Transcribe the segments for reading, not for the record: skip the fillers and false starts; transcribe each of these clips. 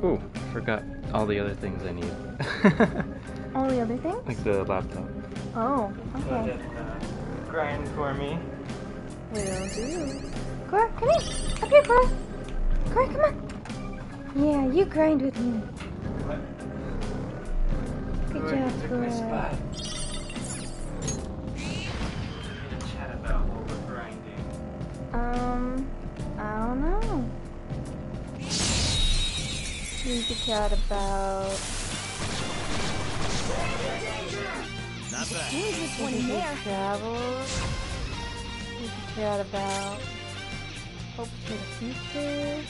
Ooh, forgot all the other things I need. All the other things? Like the laptop. Oh, So okay. just grind for me. Will do. Cora, come here. Up here, Cora. Cora, come on. Yeah, you grind with me. Good job, Took my Cora. spot. Chat about what we're grinding. I don't know. We could chat about. Not bad. Who's this one in there? Travel. We could chat about hopes for the future.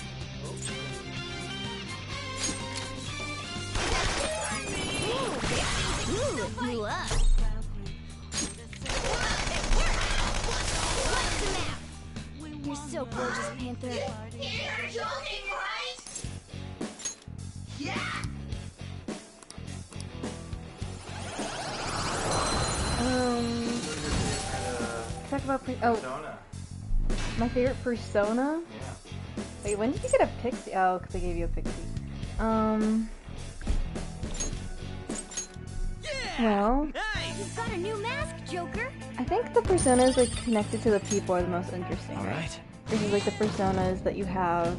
Ooh, you up. You're so gorgeous, Panther. You're joking, right? Yeah. Talk about Persona. my favorite persona. Yeah. Wait, when did you get a pixie? Oh, because they gave you a pixie. Well, You've got a new mask, Joker. I think the personas like connected to the people are the most interesting. All right. This is like the personas that you have,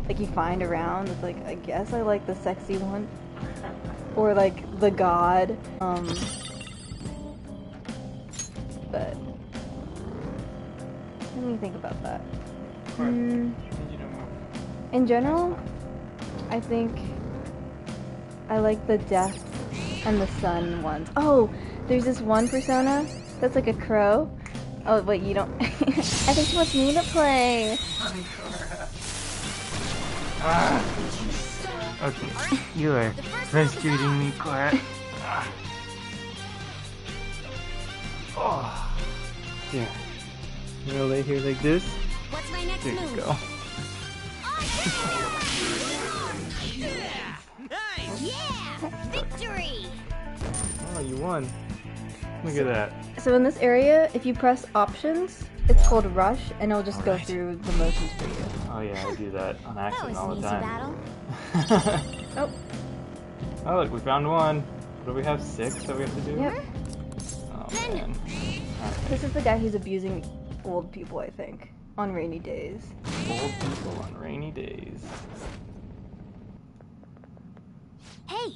like you find around. It's like, I guess I like the sexy one, or like the god. But let me think about that. In general, I think I like the death and the sun ones. Oh, there's this one persona that's like a crow. Oh, wait, you don't. I think she wants me to play. Okay, you are frustrating me, Cora. Oh, yeah. You gonna lay here like this? What's my next There move? you go. Yeah! Victory! Oh, you won. Look at that. So in this area, if you press options, it's Yeah. called rush, and it'll just go Alright. through the motions for you. Oh yeah, I do that on That accident was all an the easy time. battle. Oh, Oh look, we found one. What do we have? 6 that we have to do? yep. Oh man. This is the guy who's abusing old people, I think, on rainy days. Old people on rainy days. Hey!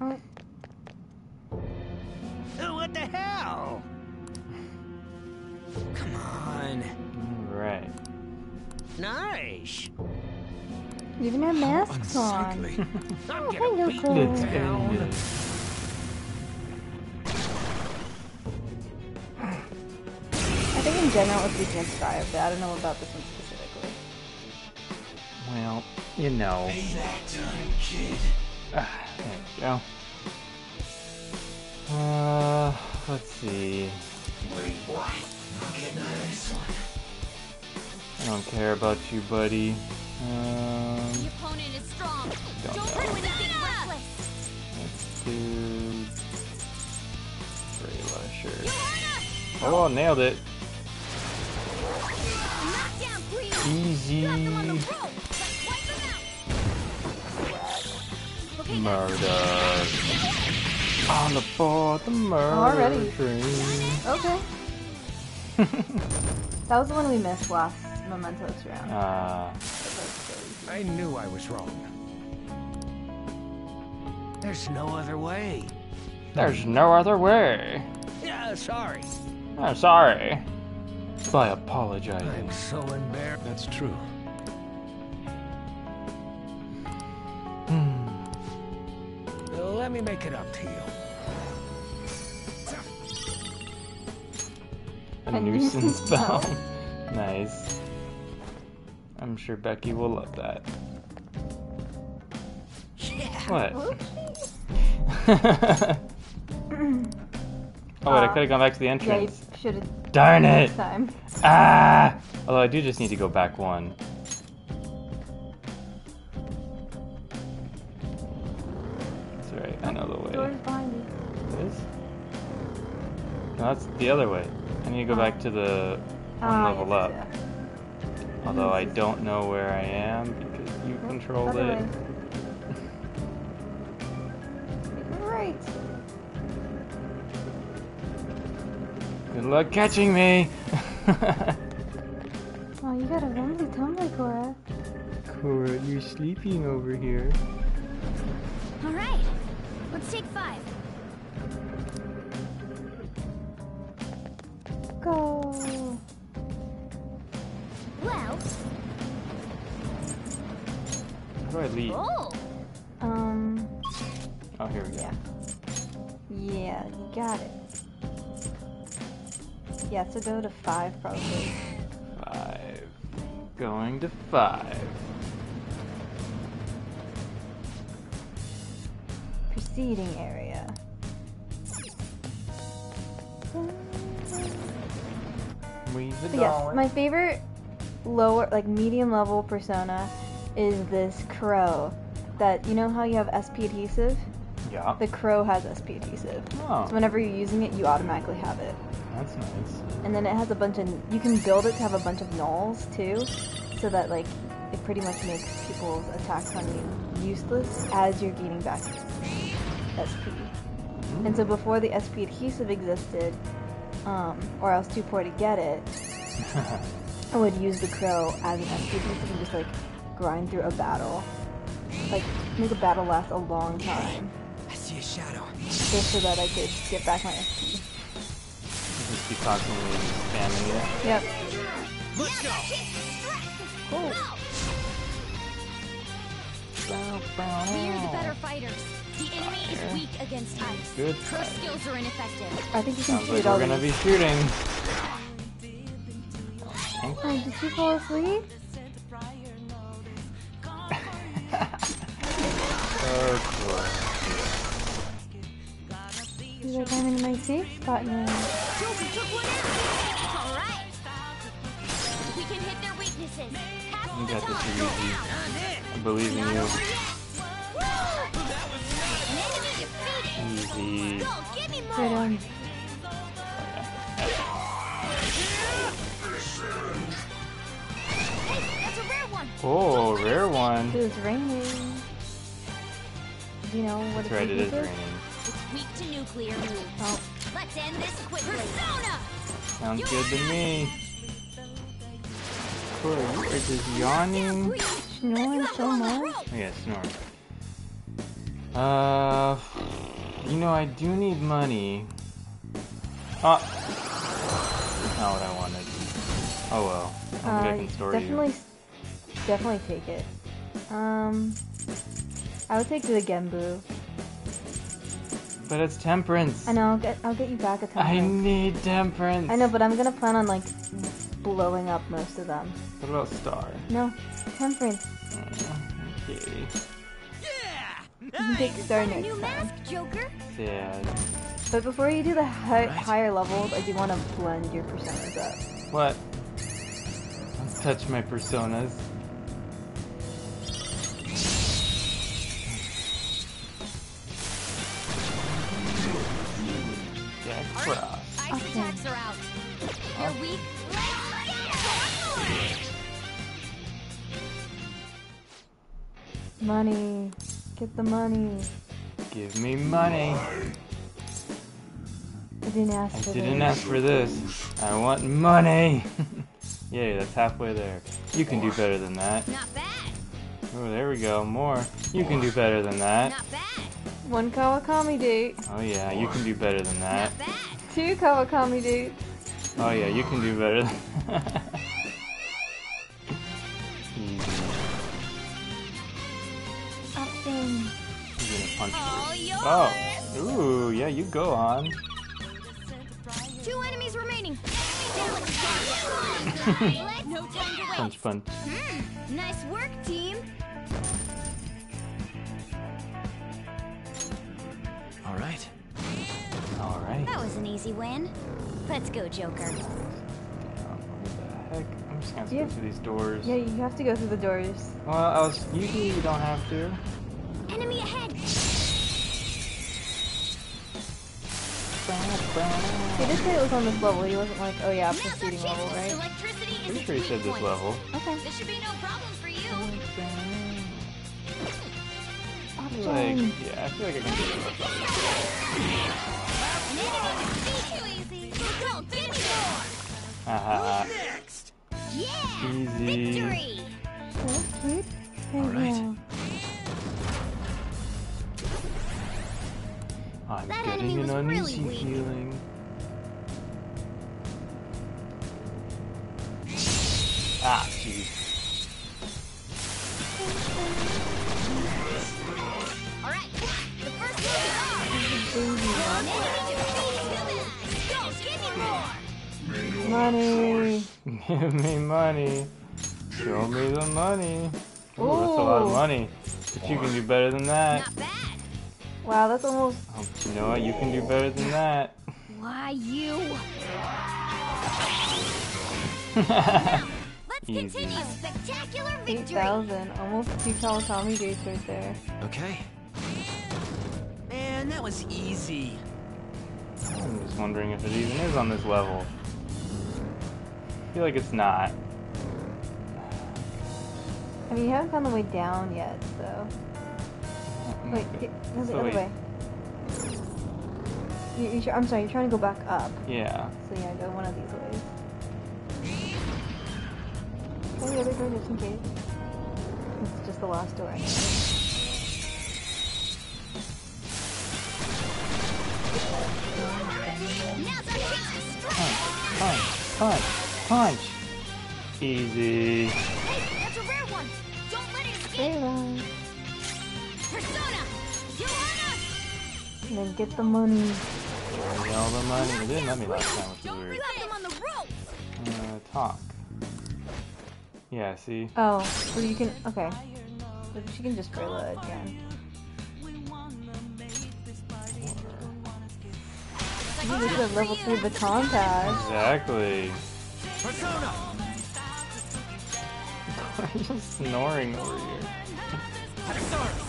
Oh, What the hell? Come on. Alright. Nice. you even have masks on. Unsightly. I'm Oh, gonna hello, beat Cole. you Let's down. end it. I think in general it's weak against fire, but I don't know about this one specifically. Well, you know. There we go. Let's see. I don't care about you, buddy. The opponent is strong. Don't Don't know. do anything reckless. Let's do Ray Lusher. You heard us! Oh, nailed it. Knockdown, Queen! Easy. Got them on the rope! Let's wipe them out! Okay, Murder. On the board, the murder Already. train. Okay. That was the one we missed last Mementos round. I knew I was wrong. There's no other way. There's no other way. Yeah, sorry. I'm sorry. By apologizing. I'm so embarrassed. That's true. Let me make it up to you. A nuisance spell. Nice. I'm sure Becky will love that. What? Oh wait, I could have gone back to the Yeah, you entrance. should have Darn it! this time. Ah! Although I do just need to go back one. That's right, I know the way. Doors behind you. This? No, that's the other way. I need to go back to the one level up. Yeah. Although I don't know where I am because You controlled Other it. way. Right. Good luck catching me! Oh, you got a rumbly tumbly, Cora. Cora, you're sleeping over here. All right, let's take 5. Go. Well, How do I leave? oh, Oh, here we go. Yeah. Yeah, you got it. Yeah, so go to 5 probably. 5. Going to 5. Proceeding area. Where's the So yes, going? my favorite lower, like medium level persona is this crow. That, you know how you have SP adhesive? Yeah. The crow has SP adhesive. Oh, So whenever you're using it, you automatically have it. that's nice. And then it has a bunch of, you can build it to have a bunch of nulls too, so that like it pretty much makes people's attacks on you useless as you're gaining back SP. And so before the SP adhesive existed, or else too poor to get it, I would use the crow as an SP adhesive and just like grind through a battle. Like make a battle last a long time, I see a shadow. just so that I could get back my SP. Just be constantly spamming it. Yep. Let's go. Cool. we're the better fighters. The enemy is weak against ice. Good Her fight. skills are ineffective. I think you can Sounds like shoot all we're gonna these. be shooting. Oh, did you fall asleep? Oh, You're like, I'm in my safe spot now. Joker took one out. All right. We can hit their weaknesses. Pass You the got this, baton. Luigi. I believe in Not you. over yet. Woo! Enemy defeated. Easy. Go, give me Right more. on. Hey, that's a rare one. Oh, rare one. It was raining. Do you know what That's right, it is weak raining. It's weak to nuclear moves. Oh, Let's end this quickly. Persona! Sounds good to me. Cool, you are just yawning. snoring so much. Oh, yeah, snore. You know, I do need money. Ah! That's not what I wanted. Oh well. I think I can store you. Definitely take it. I would take the Genbu. But it's temperance. I know. I'll get you back a I time. need temperance. I know, but I'm gonna plan on like blowing up most of them. What about star? No, temperance. Okay. You can take Star next New time. mask, Joker. Sad. But before you do the higher levels, I do want to blend your personas up. What? Let's touch my personas. Jack Frost. Ice Okay. attacks are out. You're weak. Money. Get the money. Give me money. I didn't ask I for didn't this. ask for this. I want money. Yay, that's halfway there. You can do better than that. Not bad. Oh, there we go. More. You can do better than that. Not bad. One Kawakami date. Oh yeah, you can do better than that. Not bad. 2 Kawakami dates. Oh yeah, you can do better than that. Easy. Option. You're gonna punch All her. yours. Oh, ooh, yeah, you go on. 2 enemies remaining. Enemy down. No time to wait. Punch, punch. Nice work, team. All right. All right. That was an easy win. Let's go, Joker. Damn, what the heck? I'm just gonna Yeah. go through these doors. Yeah, you have to go through the doors. Well, usually you don't have to. Enemy ahead. He did say it was on this level. He wasn't like, oh yeah, Now's our proceeding chance level, to right? electricity is Pretty its sure he weak said this point. level. Okay. This should be no problem for you. Like, yeah, I feel like I can do this. Too easy. Go, give me more. Haha. Next. Yeah. Easy. Victory. So cute. All right. I'm That getting enemy an was really uneasy weak. feeling. Ah, jeez. All right. The first move is ours. Baby. An enemy defeated. Go, give me more. Money. Give me money. Show me the money. Ooh, that's a lot of Ooh. money. But you can do better than that. Not bad. Wow, that's almost. Oh, you know what? You can do better than that. Why you? Let's Easy. continue. Spectacular victory. 8,000. Almost 2 Kawakami gates right there. Okay. Man, that was easy. I'm just wondering if it even is on this level. I feel like it's not. I mean, you haven't found the way down yet, so. Wait, no, the So other wait. way. I'm sorry, you're trying to go back up. Yeah. So yeah, go one of these ways. Go the other door just in case. It's just the last door anyway. Now's our chance to strike. Punch, punch, punch. Easy. Hey, that's a rare one. Don't let it escape. Realize. Persona, Johanna. And then get the money. Give me all the money. It didn't let me last time, which is Don't weird. grab them on the rope. Talk. Yeah, see? Oh, well you can. Okay. But she can just reload again. You just have level 3 baton pass. Exactly. Persona. I'm just snoring over here. Hexarus.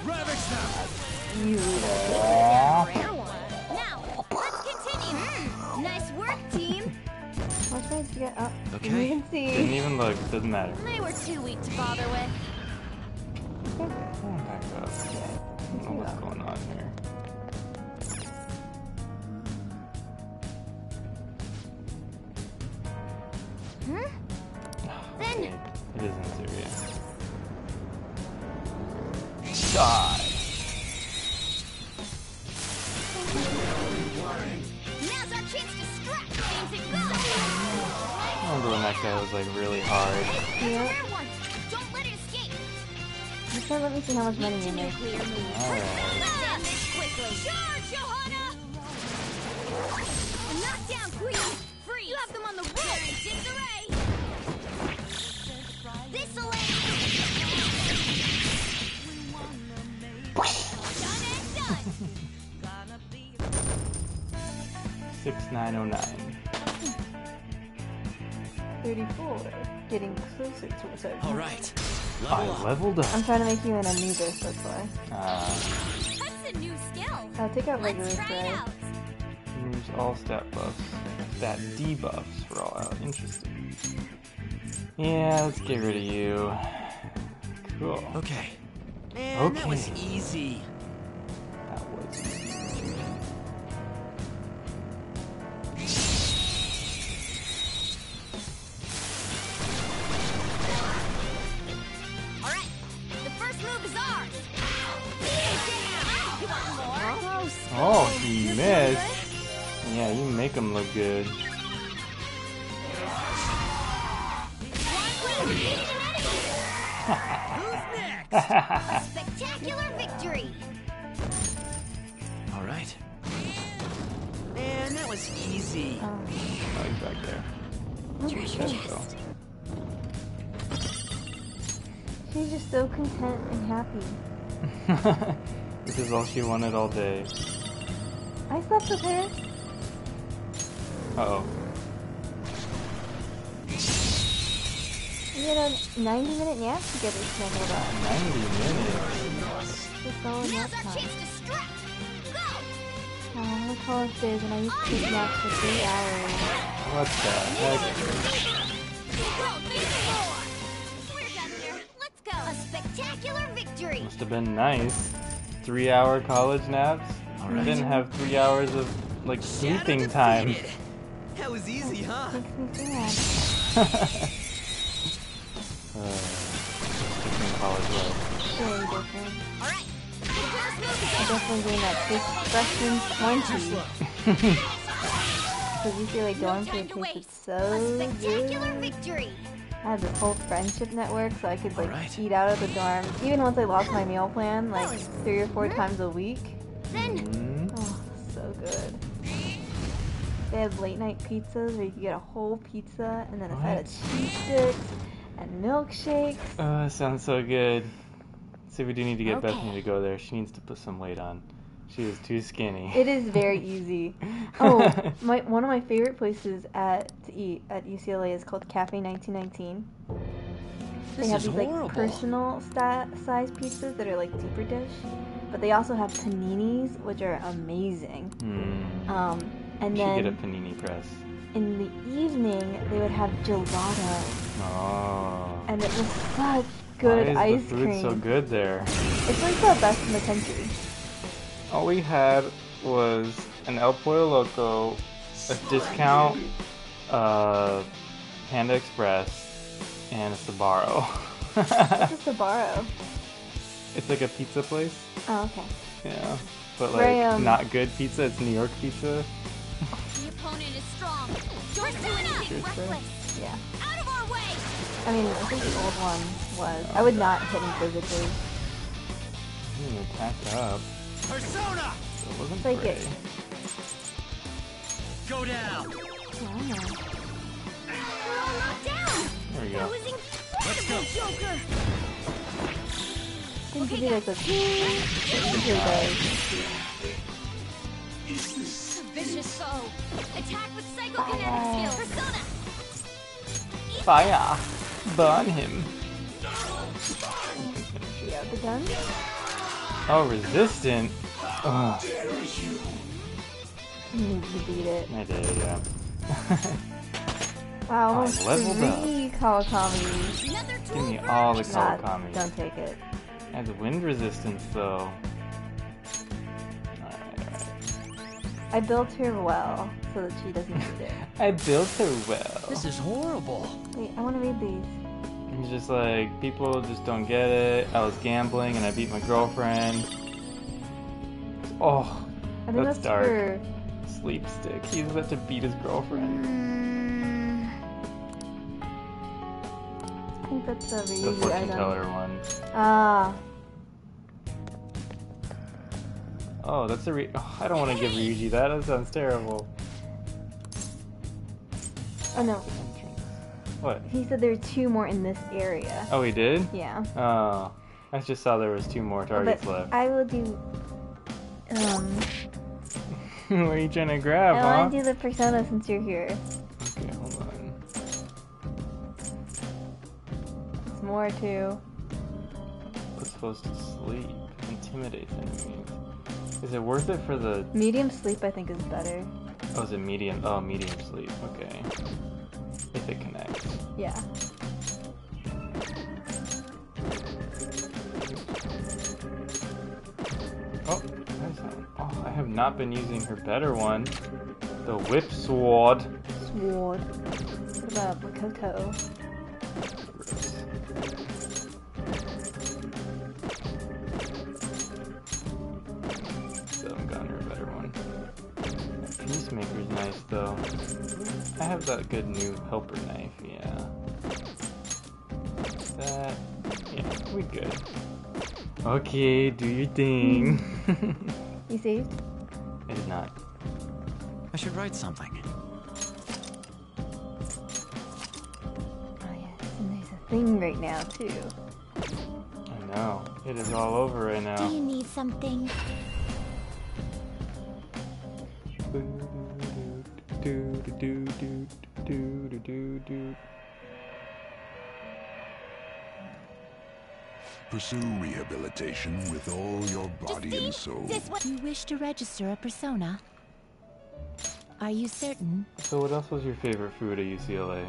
Ravage them. You reload. Rare one. Now, let's continue. Nice work, team. Watch my get up. Okay. You can Didn't see. even look. Doesn't matter. They were too weak to bother with. Oh, back up. I don't know what's going on here. Huh? Then It isn't serious. Die. now's our chance to strike. Aim to go. I remember when that guy was like really hard. Hey, that's Yeah. a rare one. Don't let it escape. Just try to let me see how much money you make. Nuclear move. Alright. Send this quickly. Charge, Johanna. Knockdown queen. Freeze. You have them on the rope. Disarray. This'll end. Done and done. 6909. 34. Getting closer to a certain. All right. I Level up. leveled up. I'm trying to make you an Anubis, that's why. That's a new skill. Take out regular Let's try spray. it out. Use all stat buffs. Stat debuffs for all out. Interesting. Yeah, let's get rid of you. Cool. Okay. Man, that was Okay. easy. That was easy. All right. The first move is ours. You want more? Oh, he missed. Yeah, you make him look good. Spectacular victory. All right. Man, that was easy. Oh, Oh, he's back there. Treasure Let's chest. go. she's just so content and happy. This is all she wanted all day. I slept with her. Uh-oh. We had a 90-minute nap together snuggled up. 90 minutes. Just all nap Now's our time. chance to strike. Go. I'm on college days and I used to take naps for 3 hours. What the heck? Go, think more. We're done here. Let's go. A spectacular spectacular victory. Must have been nice. 3-hour college naps? I didn't have 3 hours of, like, Shadow sleeping time. defeated. That was easy, huh? Makes me sad. Different college life. Very different. All right, first move I'm definitely doing that freshman 20. Because you feel like going for time it to tasted waste. so A spectacular good. victory. I had this whole friendship network so I could like Alright. eat out of the dorm. Even once I lost my meal plan, like 3 or 4 times a week. Then Mm. Oh, so good. They had late night pizzas where you could get a whole pizza and then a side of cheese sticks and milkshakes. Oh, that sounds so good. See, we do need to get Okay. Bethany to go there. She needs to put some weight on. She is too skinny. It is very easy. Oh, one of my favorite places to eat at UCLA is called Cafe 1919. This They have is these horrible. like personal size pizzas that are like deeper dish, but they also have paninis, which are amazing. And You should get a then panini press. in the evening they would have gelato, Oh. and it was such good Why is ice the food cream. so good there? It's like the best in the country. All we had was an El Pollo Loco, a discount, Panda Express, and a Sbarro. What's a Sbarro? It's like a pizza place. Oh, okay. Yeah. But like Right, not good pizza, it's New York pizza. the opponent is strong. Don't do anything Sure, sure. reckless. Yeah. Out of our way. I mean, I think the old one was. I would not hit him physically. Attacked up. Persona! So it wasn't Take great. it. Go down. Oh. We're all knocked down. There we That go. was incredible, Joker. Didn't give you like the usually does. Vicious foe. Attack with psychokinetic skills. Persona. Fire! Burn him. You got the gun? Oh, resistant. Ugh. You need to beat it. I did, yeah. Wow, almost leveled up. 3 Kawakami. Another Give me tool all the for Not, Kawakami. don't take it. I have the wind resistance though. Alright. I built her well so that she doesn't need it. I built her well. This is horrible. Wait, I want to read these. It's just like, people just don't get it. I was gambling and I beat my girlfriend. Oh, I think That's that's, dark. for. sleep stick. He's about to beat his girlfriend. I think that's a The Ryuji fortune item. teller one. Ah, Oh, that's a oh, I don't want to give Ryuji that. That sounds terrible. oh no. What? He said there are 2 more in this area. Oh, he did? Yeah. Oh, I just saw there was 2 more targets But left. I will do. What are you trying to grab, I huh? want to do the Persona since you're here. Okay, hold on. It's more too. We're supposed to sleep. Intimidate enemies. Is it worth it for the... Medium sleep, I think, is better. Oh, is it medium? Oh, medium sleep. Okay. If it connects. Yeah. Oh, there's that one. Oh, I have not been using her better one. The whip sword. Sword. What about Makoto? Still haven't gotten her a better one. Peacemaker's nice though. I have that good new helper knife, yeah. That, yeah, we good. Okay, do your thing. You saved? I did not. I should write something. Oh yes, and there's a thing right now too. I know. It is all over right Do now. you need something? Pursue rehabilitation with all your body and soul. This what You wish to register a persona? Are you certain? So what else was your favorite food at UCLA?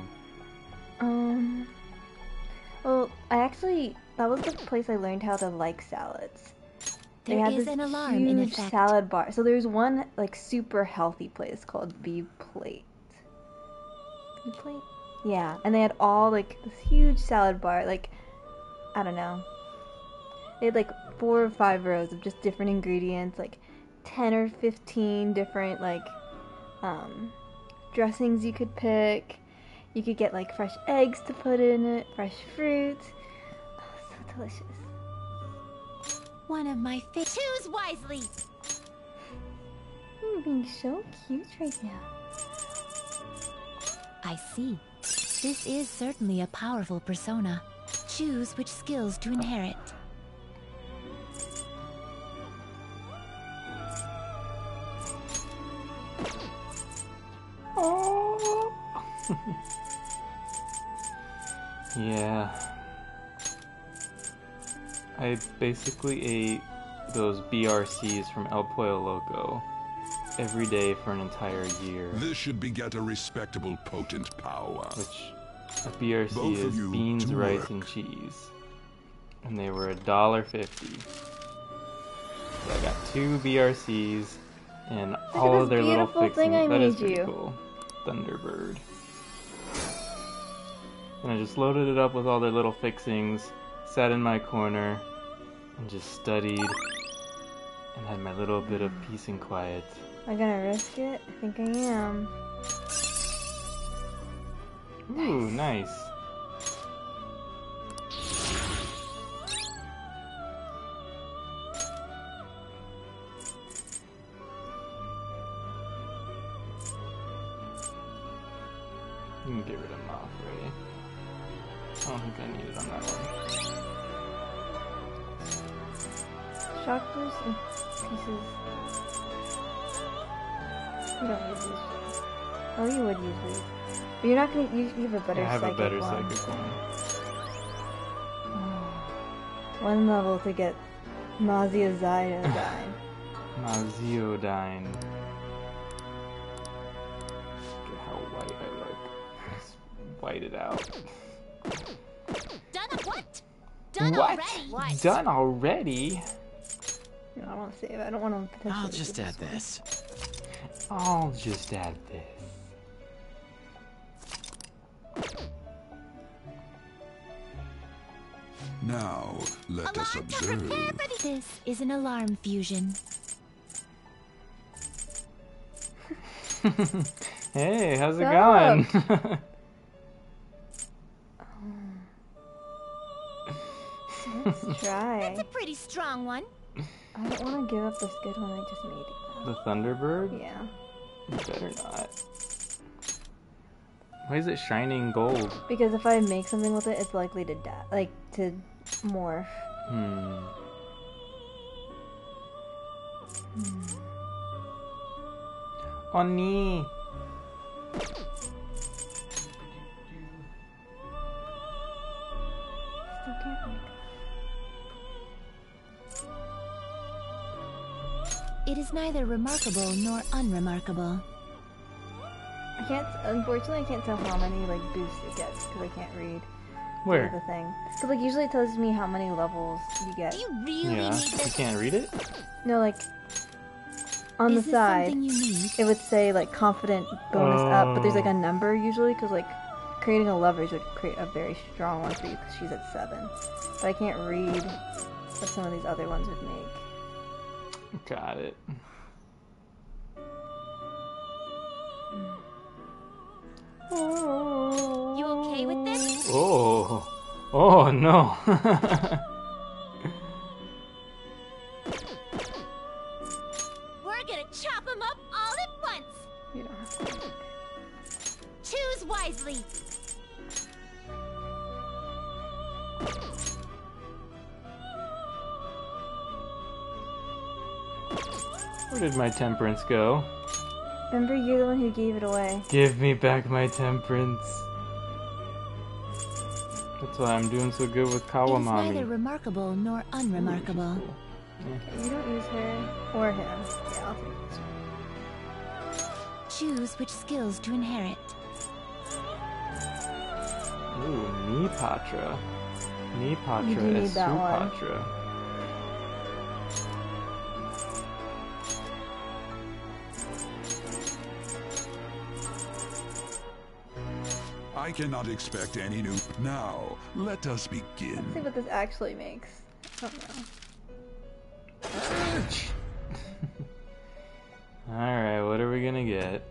Well, I actually that was the place I learned how to like salads. They There had is this an alarm in huge effect. salad bar. So there's one like super healthy place called B Plate. B Plate? Yeah, and they had all like this huge salad bar. Like, I don't know. They had like 4 or 5 rows of just different ingredients, like 10 or 15 different like dressings you could pick. You could get like fresh eggs to put in it, fresh fruit. Oh, so delicious. One of my favorite. Choose wisely. You're being so cute right now. I see. This is certainly a powerful persona. Choose which skills to inherit. Oh. Yeah. I basically ate those BRCs from El Pollo Loco every day for an entire year. This should beget a respectable, potent power. Which a BRC Both of is you beans, to rice, work. and cheese. And they were $1.50. So I got 2 BRCs and all this of their little beautiful fixings. thing I That is made pretty you. cool. Thunderbird. And I just loaded it up with all their little fixings, sat in my corner, and just studied, and had my little bit of peace and quiet. Am I gonna risk it? I think I am. Ooh, nice. You can get rid of Moth Ray. I don't think I need it on that one. Shock boost and pieces. You don't use these. Oh, you would use these. But you're not gonna. You have a better I have a psychic better one. psychic one. One level to get Maziozidine. Maziodyne. Look at how white I look. Just white it out. Done what? Done What? already. What? Done already? No, I want to save. I don't want to potentially. I'll just do add one. this. I'll just add this. Now, let us Alarm to observe. prepare for the... This is an alarm fusion. Hey, how's it Sup? going? Let's It's try. a pretty strong one. I don't want to give up this good one I just made. The Thunderbird? Yeah. You better not. Why is it shining gold? Because if I make something with it, it's likely to die. Like, to morph. Oni. Still can't make It is neither remarkable nor unremarkable. I can't, unfortunately, I can't tell how many, like, boosts it gets, because I can't read Where? the thing. Because, like, usually it tells me how many levels you get. Do you really Yeah, need you this? can't read it? No, like, on Is the this side, something you need? it would say, like, confident bonus up, but there's, like, a number, usually, because, like, creating a leverage would create a very strong one for you, because she's at 7. But I can't read what some of these other ones would make. Got it. You okay with this? Oh. Oh, no. We're gonna chop them up all at once. You don't have to. Choose wisely. Where did my temperance go? Remember, you're the one who gave it away. Give me back my temperance. That's why I'm doing so good with It is neither Kawamami. remarkable nor unremarkable. You don't use her or him. Yeah, I'll take this one. Choose which skills to inherit. Ooh, me Patra. Ni You Patra do need es that su one. Patra. I cannot expect any new. Now, let us Let's see begin. what this actually makes. I don't know. Alright, what are we gonna get?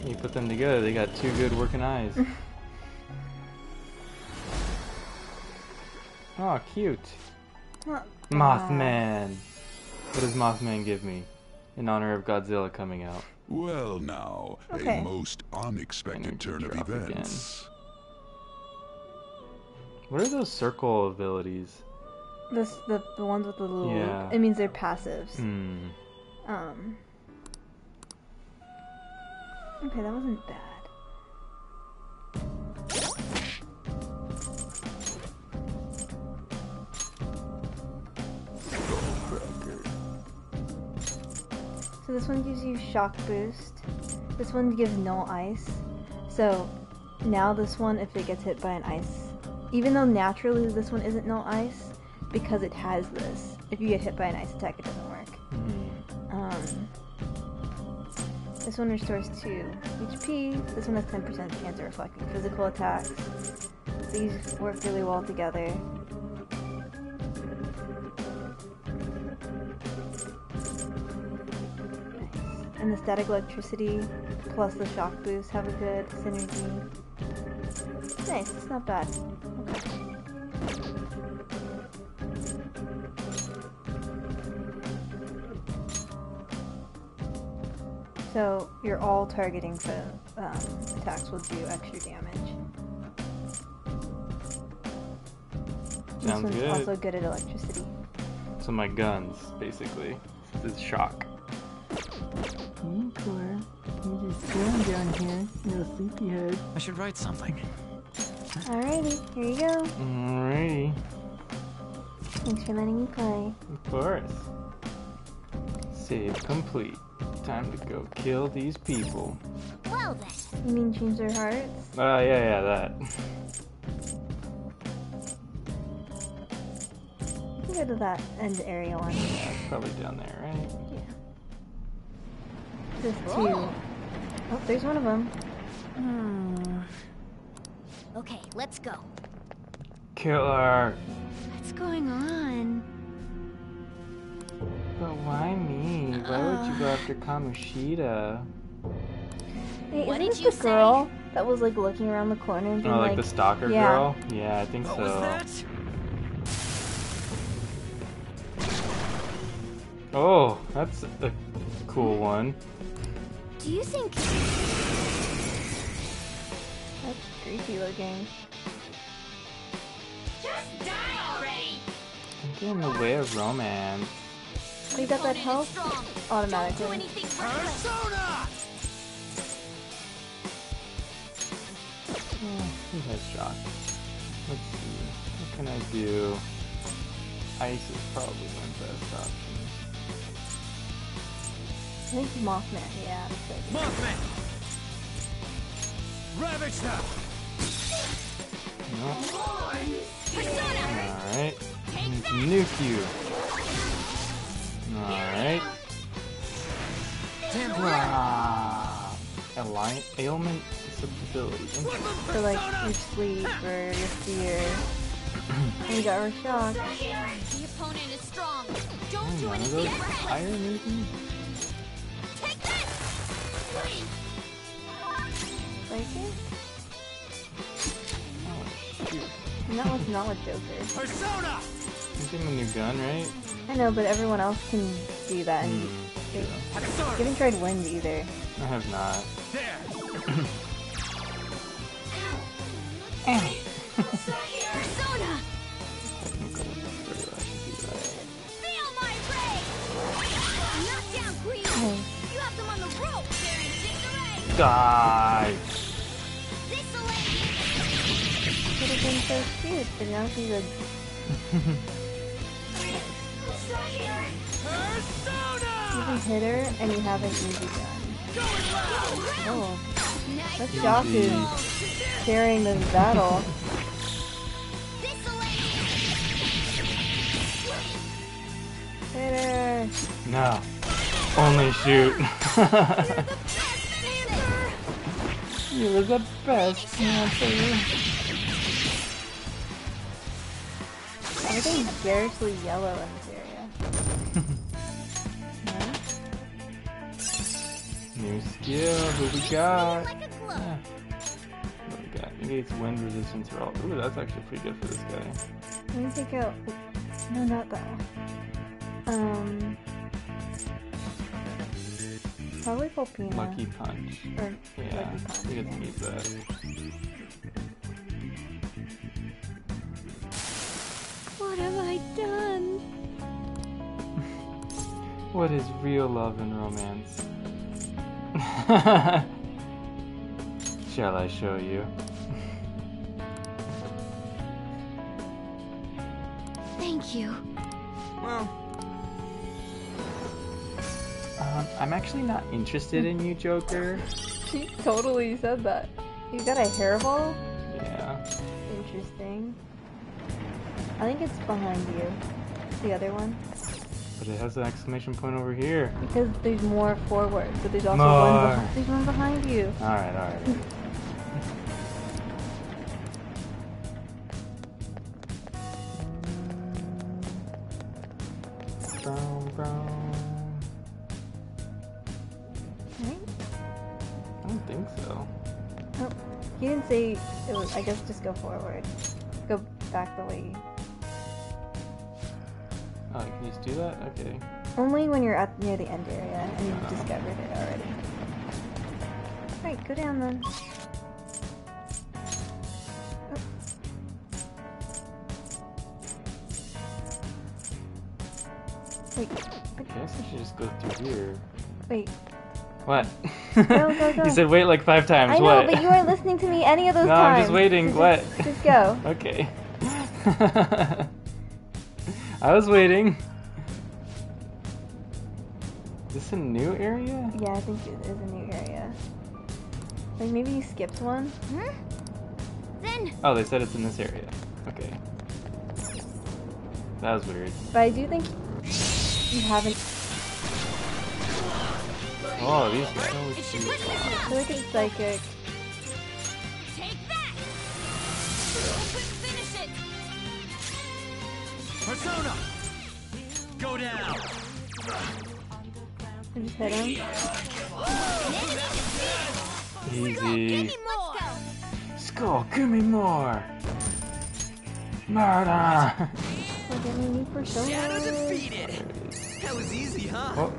You put them together, they got two good working eyes. Oh, cute. Not Mothman. What does Mothman give me? In honor of Godzilla coming out. Well, now, Okay. a most unexpected Energy turn of drop again. events. What are those circle abilities? the ones with the little. Yeah. It means they're passives. Hmm. Okay, that wasn't bad. So this one gives you shock boost. This one gives no ice. So now this one, if it gets hit by an ice, even though naturally this one isn't no ice, because it has this, if you get hit by an ice attack, it doesn't work. This one restores 2 HP. This one has 10% chance of reflecting physical attacks. These work really well together. And the static electricity plus the shock boost have a good synergy. Nice, it's not bad. Okay. So you're all targeting, so attacks will do extra damage. This Sounds one's good. also good at electricity. So my guns, basically. This is shock. Cooler. You just chilling down here, little sleepyhead. I should write something. Alrighty, here you go. Alrighty. Thanks for letting me play. Of course. Save complete. Time to go kill these people. Well then. You mean change their hearts? Yeah, that. You can go to that end area one. Yeah, it's probably down there, right? Yeah. There's 2. Oh, there's one of them. Okay, let's go. Killer. What's going on? But why me? Why would you go after Kamoshida? Hey, What isn't did this you the girl that was like looking around the corner and being Oh, like the stalker yeah. girl? Yeah, I think What so. was that? Oh, that's a cool one. Do you think That's creepy looking. Just die already! Don't get in the way of romance. Oh, you got that Opponent is health? strong. Don't do Automatically. anything reckless. Persona! Who has shock? Let's see. What can I do? Ice is probably my best option. I think Mothman, yeah. That's like, Mothman! Ravage them! Nope. Persona! Alright. Nuke you. Alright. Ah. Ailment susceptibility. for like your sleep or your fear. And you got Rashok. The opponent is strong. Don't do None of anything those reckless. fire anything? Take this! Psychic? Oh shoot. And that one's not with Joker. Persona! You give him a new gun, right? I know, but everyone else can do that. And Yeah. you haven't tried wind either. I have not. There! Persona! Feel my ray! Knock down Queen! You have them on the rope! They're in disarray! Die! This'll Could have been so cute, but now she's a. You Persona! can hit her and you have an easy gun. Oh, that Shock is carrying this battle. Hit her. No. Only shoot. You're the best Panther. Everything's garishly yellow in this area. Nice. New skill. Who we got? Yeah. What we got? Negates wind resistance for all. Ooh, that's actually pretty good for this guy. Let me take out. No, not that one. Probably Volpina. Lucky punch. Or Yeah, Lucky Punch. we get to keep that. What have I done? What is real love and romance? Shall I show you? Thank you. Well, I'm actually not interested in you, Joker. She totally said that. You got a hairball? Yeah. Interesting. I think it's behind you. The other one. But it has an exclamation point over here. Because there's more forward, but there's also More. one behind. There's one behind you. Alright, alright. Brown, brown. Right? I don't think so. Oh, he didn't say it was. I guess just go forward. Go back the way. Oh, you can just do that? Okay. Only when you're at near the end area and you've discovered it already. Right, go down then. Wait, I guess I should just go through here. wait. What? Go, go, go. You said wait like 5 times. I know, what? but you weren't listening to me any of those No, times. I'm just waiting. So What? Just go. Okay. I was waiting. Is this a new area? Yeah, I think it is a new area. Like maybe you skipped one. Huh? Then Oh, they said it's in this area. Okay. That was weird. But I do think you haven't. Oh, these guys. Look at Psychic. Take that! Finish it! Persona! Go down! I just hit him. Easy. Let's go! Skull, give me more. Murder. Look at me, new persona. Shadow defeated! That was easy, huh? Oh,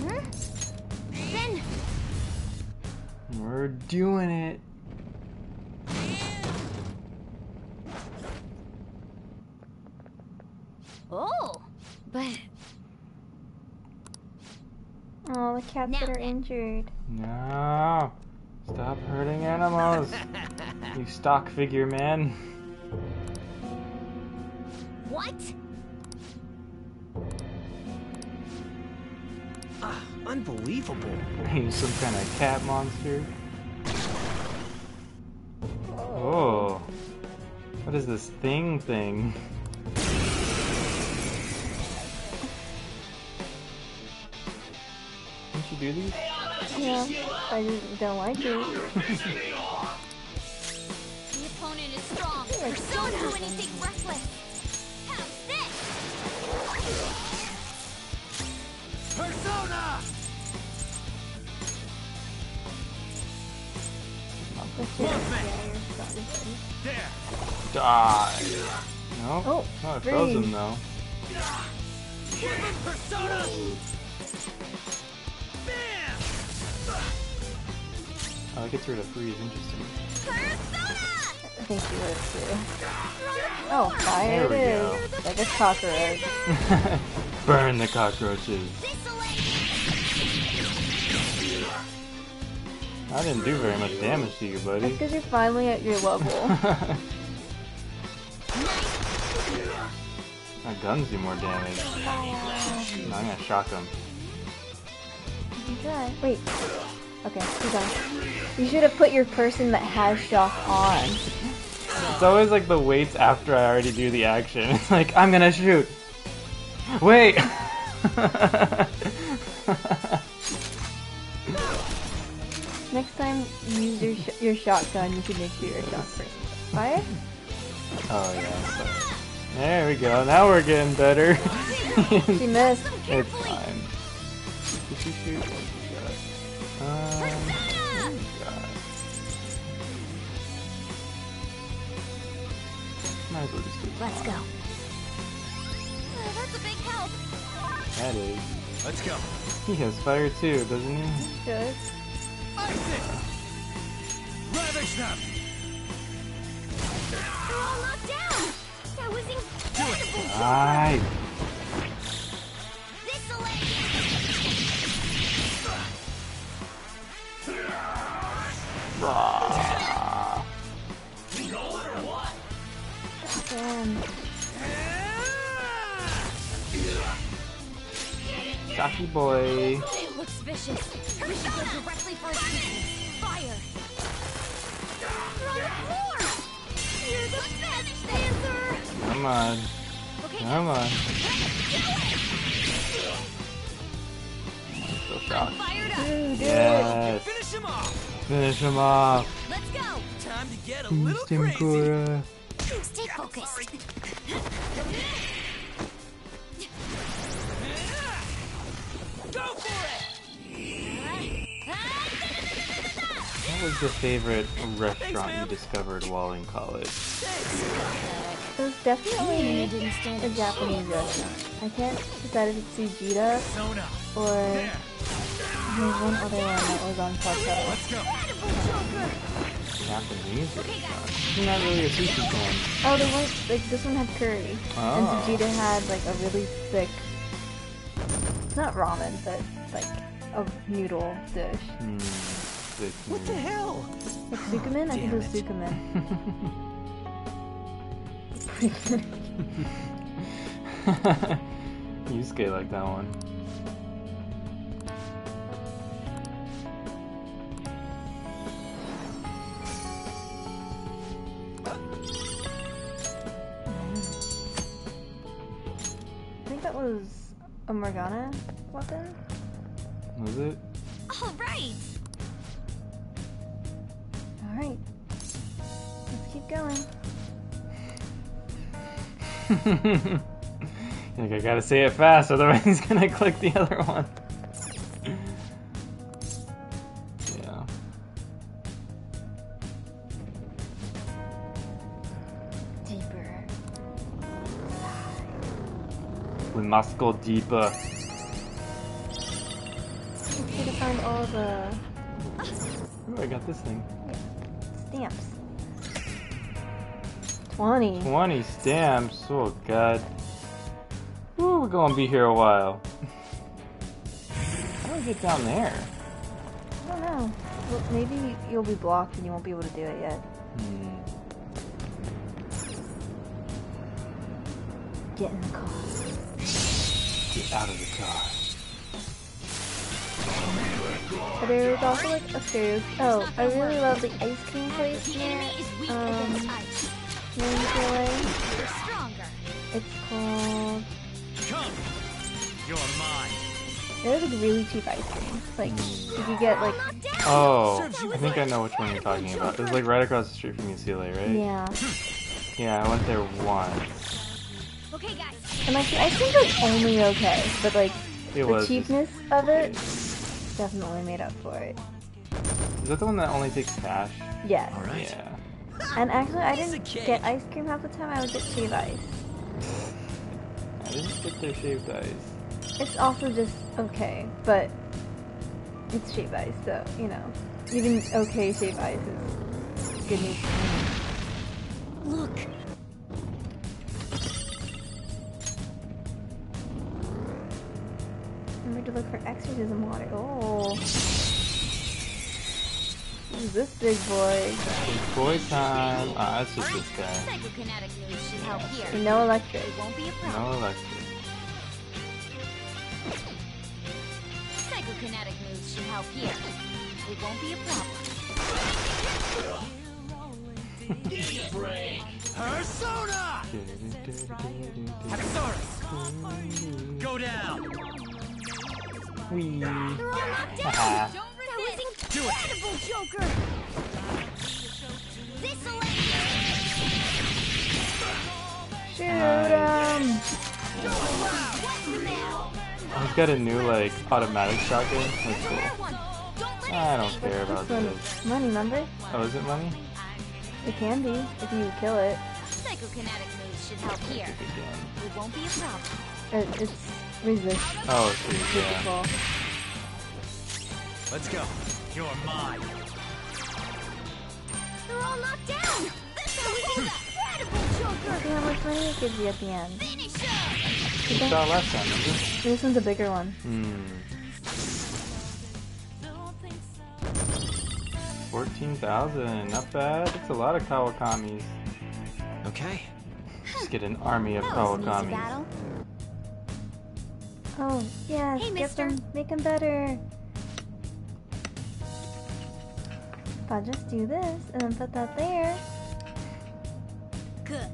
Huh? Then we're doing it. oh, but Oh, the cats Now that are then. injured. No. Stop hurting animals. You stock figure man. what? Ah, unbelievable. Are you some kind of cat monster? Oh. What is this thing? Didn't you do these? Yeah, I just don't like it. The opponent is strong. Don't do anything reckless. How's this? Persona! That's it. Yeah, you're done. There! Die. No? Oh, Oh, it froze freeze. him though. Give him Persona! Bam! Oh, it gets rid of freeze. Interesting. I think you would too. Oh, fire There it we is. Like a cockroach. Burn the cockroaches. I didn't do very much damage to you, That's buddy. because you're finally at your level. My guns do more damage. I'm gonna shock him. You can try. Wait. Okay, he's on. You should have put your person that has shock on. It's always like the waits after I already do the action. It's like, I'm gonna shoot. Wait! Next time you use your shotgun, you should make sure you're a shock person. Fire? Oh yeah, sorry. There we go, now we're getting better. She missed. It's fine. Did she shoot? What she got? Might as well just do it. Let's go. That's a big help. That is. Let's go. He has fire too, doesn't he? Good. Isaac! Ravage them! They're all knocked down. That was incredible. Aye. This'll Rah. Damn. Shocky boy. It looks vicious. We should go directly for its weakness. Fire. You're on the floor. You're the best dancer. Come on. Okay. Come on. Still I'm shocked. fired up. Yes. Finish him off! Finish him off. Let's go. Time to get a little crazy! Temkura. Stay focused. Go for it! What was the favorite restaurant you discovered while in college? It was definitely You didn't stand a Japanese restaurant. I can't decide if it's Tsujita Sona! or There! there's one other one that was on Plateau. Let's go! Japanese restaurant. I'm not really a sushi fan. Oh, the one like this one had curry, and Oh. Tsujita had like a really thick. It's not ramen, but like a noodle dish. What the hell? Like Sukumen? I think it was Sukumen. Pretty good. Yusuke like that one. I think that was a Morgana weapon. Was it? All right. Alright. Let's keep going. Like, I gotta say it fast, otherwise he's gonna click the other one. Yeah. Deeper. We must go deeper. Let's see to find all the Ooh, I got this thing. stamps. 20. 20 stamps. Oh god. Ooh, we're gonna be here a while. How do I get down there? I don't know. Well, maybe you'll be blocked and you won't be able to do it yet. Get in the car. Get out of the car. But there was also like a stereo. Oh, I really love the ice cream place The near enemy is weak against ice. UCLA. You're stronger. It's called. Come! You're mine! There's like really cheap ice cream. Like you could get like Knocked down. Oh, I think I know which one you're talking about. It was like right across the street from UCLA, right? yeah, Yeah, I went there once. Okay, guys. and like the ice cream was only okay, but like It the was. cheapness of it definitely made up for it. Is that the one that only takes cash? Yes. Alright. Yeah. And actually, I Piece of didn't cake. get ice cream half the time. I would get shaved ice. I didn't get their shaved ice. It's also just okay, but it's shaved ice, so you know, even okay shaved ice is good news for me. Look, Remember to look for exorcism water. Oh, who's this big boy? It's boy time. Ah, that's just this guy. Psychokinetic moves should help here. No electric. It won't be a problem. No electric. kinetic moves should help here. It won't be a problem. Persona! Haxorus! Go down! Wee. They're all knocked Haha. down! That was incredible, Joker! This'll end Shoot him! He's got a new like automatic shotgun. That's cool. I don't care about This this. one's money, remember? Oh, is it money? It can be, if you kill it. Psychokinetic moves should help here. Again. It won't be a problem. It's resist. Oh, sweet, yeah. Well, Let's go. You're mine. They're all knocked down! This was incredible, Joker! see how much money it gives you at the end. Finish him! We saw it last time, remember? This one's a bigger one. 14,000, not bad. That's a lot of Kawakamis. Okay. Just get an army of That was an easy Kawakamis. battle. Oh, yes, Hey, get mister. them, make them better. If I just do this and then put that there. Good.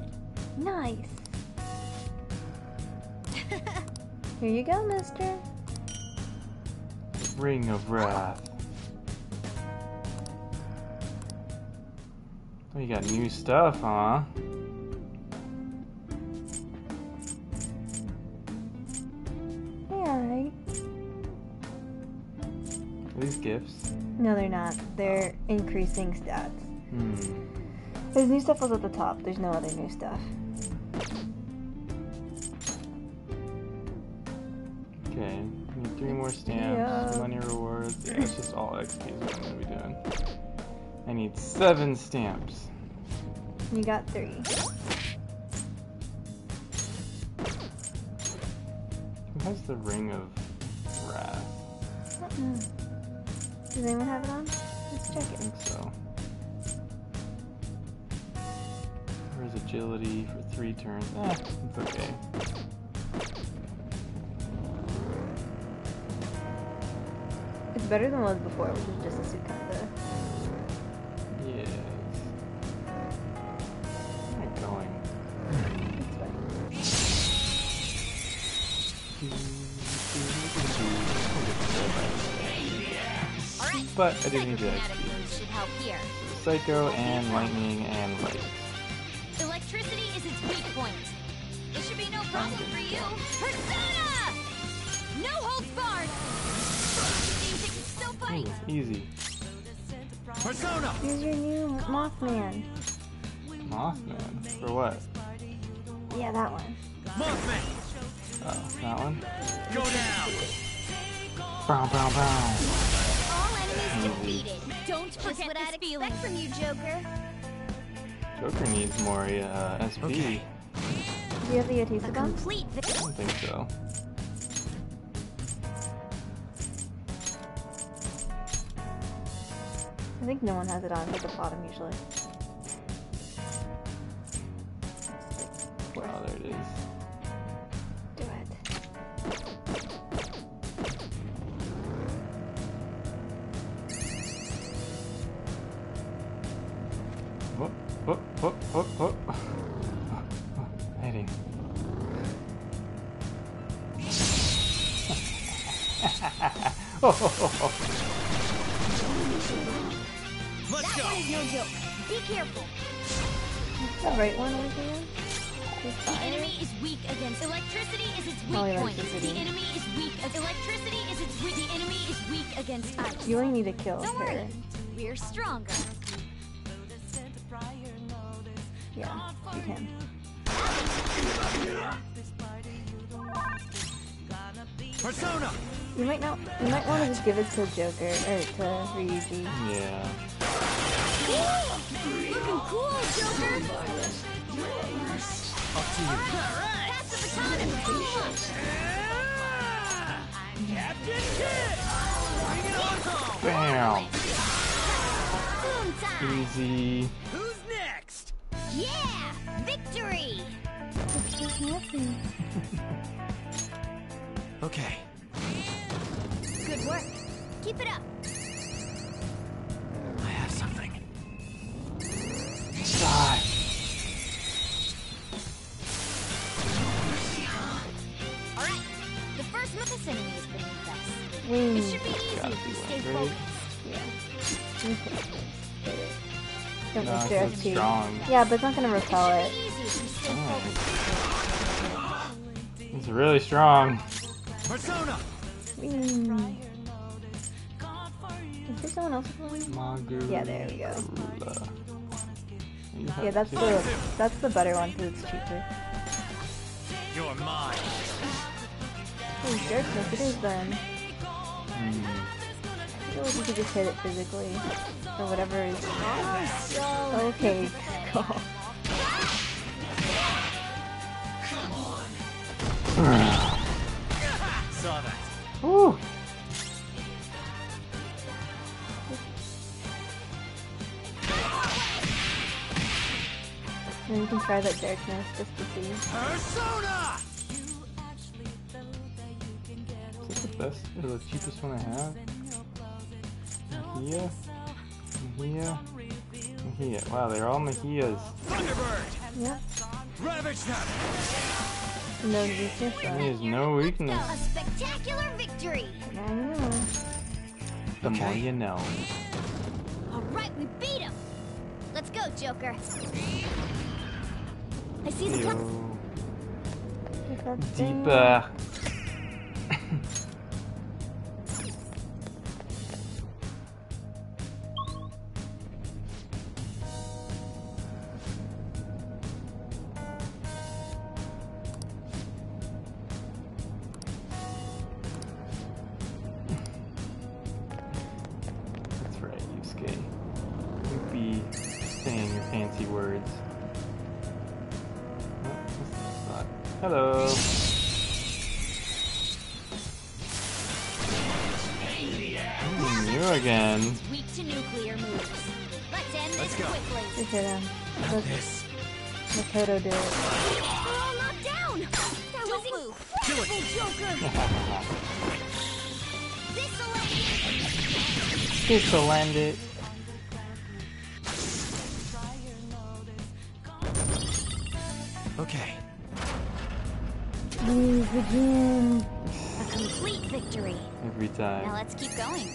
Nice. Here you go, mister. Ring of Wrath. Oh, you got new stuff, huh? Yeah, alright. Are these gifts? No, they're not. They're increasing stats. Hmm. There's new stuff was at the top. There's no other new stuff. Okay. Need 3 more stamps. Yeah. Money rewards. Yeah, it's just all XP is what I'm gonna be doing. I need 7 stamps. You got 3. Who has the Ring of Wrath? Does anyone have it on? Let's check I it. think so. Where's agility for 3 turns? It's okay. It's better than it was before, which was just a Sukanda. Yes. Where am I going? It's fine. Alright. But I didn't need the Psychokinetic XP. moves should help here. Psycho and lightning and light. Electricity is its weak point. It should be no problem for you. Persona! No holds barred! Seems it can still fight. Ooh, easy. Persona! Here's your new Mothman. Mothman. For what? Yeah, that one. Mothman! Oh, that one? Go down! Brown, brown, brown. All enemies defeated. Don't forget what I'd expect from you, Joker. Joker needs more SP. Okay. Do you have the A Yatisa bomb? complete I don't think so. I think no one has it on at the bottom usually. Oh, there it is. Do it. Whoop, whoop, whoop, whoop, whoop. Hitting. Let's That go! one is no joke. Be careful. The right one was here. The enemy is weak against electricity. Is its Oh, weak point. electricity. The enemy is weak. Electricity is its weak. The enemy is weak against ice. You only need to kill Don't her. worry. We're stronger. Yeah, you can. Persona! You might not. You might want to just give it to Joker or to Ryuji. Yeah. Looking cool, Joker. Up to you. Pass the baton and move on. Captain Kidd! Bring it on home! Bam! Boom time. Easy. Who's next? Yeah, victory. What's just happening? Okay. Good work. Keep it up. I have something. Die. All right. The first Memphis enemy is beneath us. It Wing. should be easy Gotta if we be stay one, right? focused. Don't No, waste it's your so SP. strong. Yeah, but it's not gonna It repel should it. be easy if we stay Alright. focused. It's really strong. Persona! Wing. Is there someone else playing? Magoo. Yeah, there we go. You have Yeah, that's to- the better one because it's cheaper. You're mine. Oh, Darkness, it is then. Hmm. I feel like you could just hit it physically. Or whatever is. Okay, cool. Saw that. Woo. And you can try that Darkness just to see. Persona! Is it the best or the cheapest one I have? Mahia? Mahia? Mahia. Wow, they're all Mahias. Thunderbird! Yep. Ravage them! No weakness He though. has no weakness. A spectacular victory. I know. The more Okay. you know. All right, we beat him. Let's go, Joker. I see the cup. Yo. Get that thing. Deeper. That's right, Yusuke. Don't be saying your fancy words. Oh, what's this spot? Hello. You again. Weak to nuclear moves. Let's end Let's this go. quickly. Just hit him. Got Let this. Makoto do it. We're all knocked down. That was incredible, Joker. This'll end it. This'll end it. Okay. Lose again. A complete victory. Every Now time. let's keep going.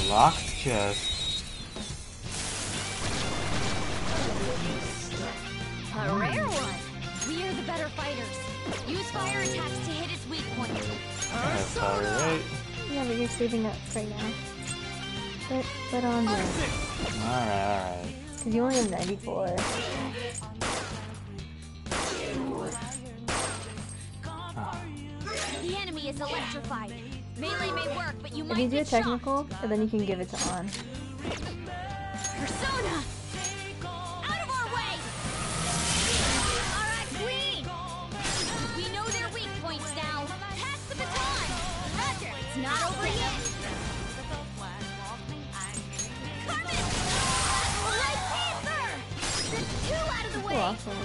Locked chest. A rare one. We are the better fighters. Use fire attacks to hit its weak point. That's alright. Yeah, but you're saving up right now. Put on there. Alright. Because you only have 94. The enemy is electrified. Melee may work, but you If might you do a get shocked. technical, and then you can give it to on. Persona! Out of our way! Alright, Queen! We know their weak points now. Pass the baton! Roger! It's not over yet! Carmen! Light Panther! That's two out of the Oh, way! awesome.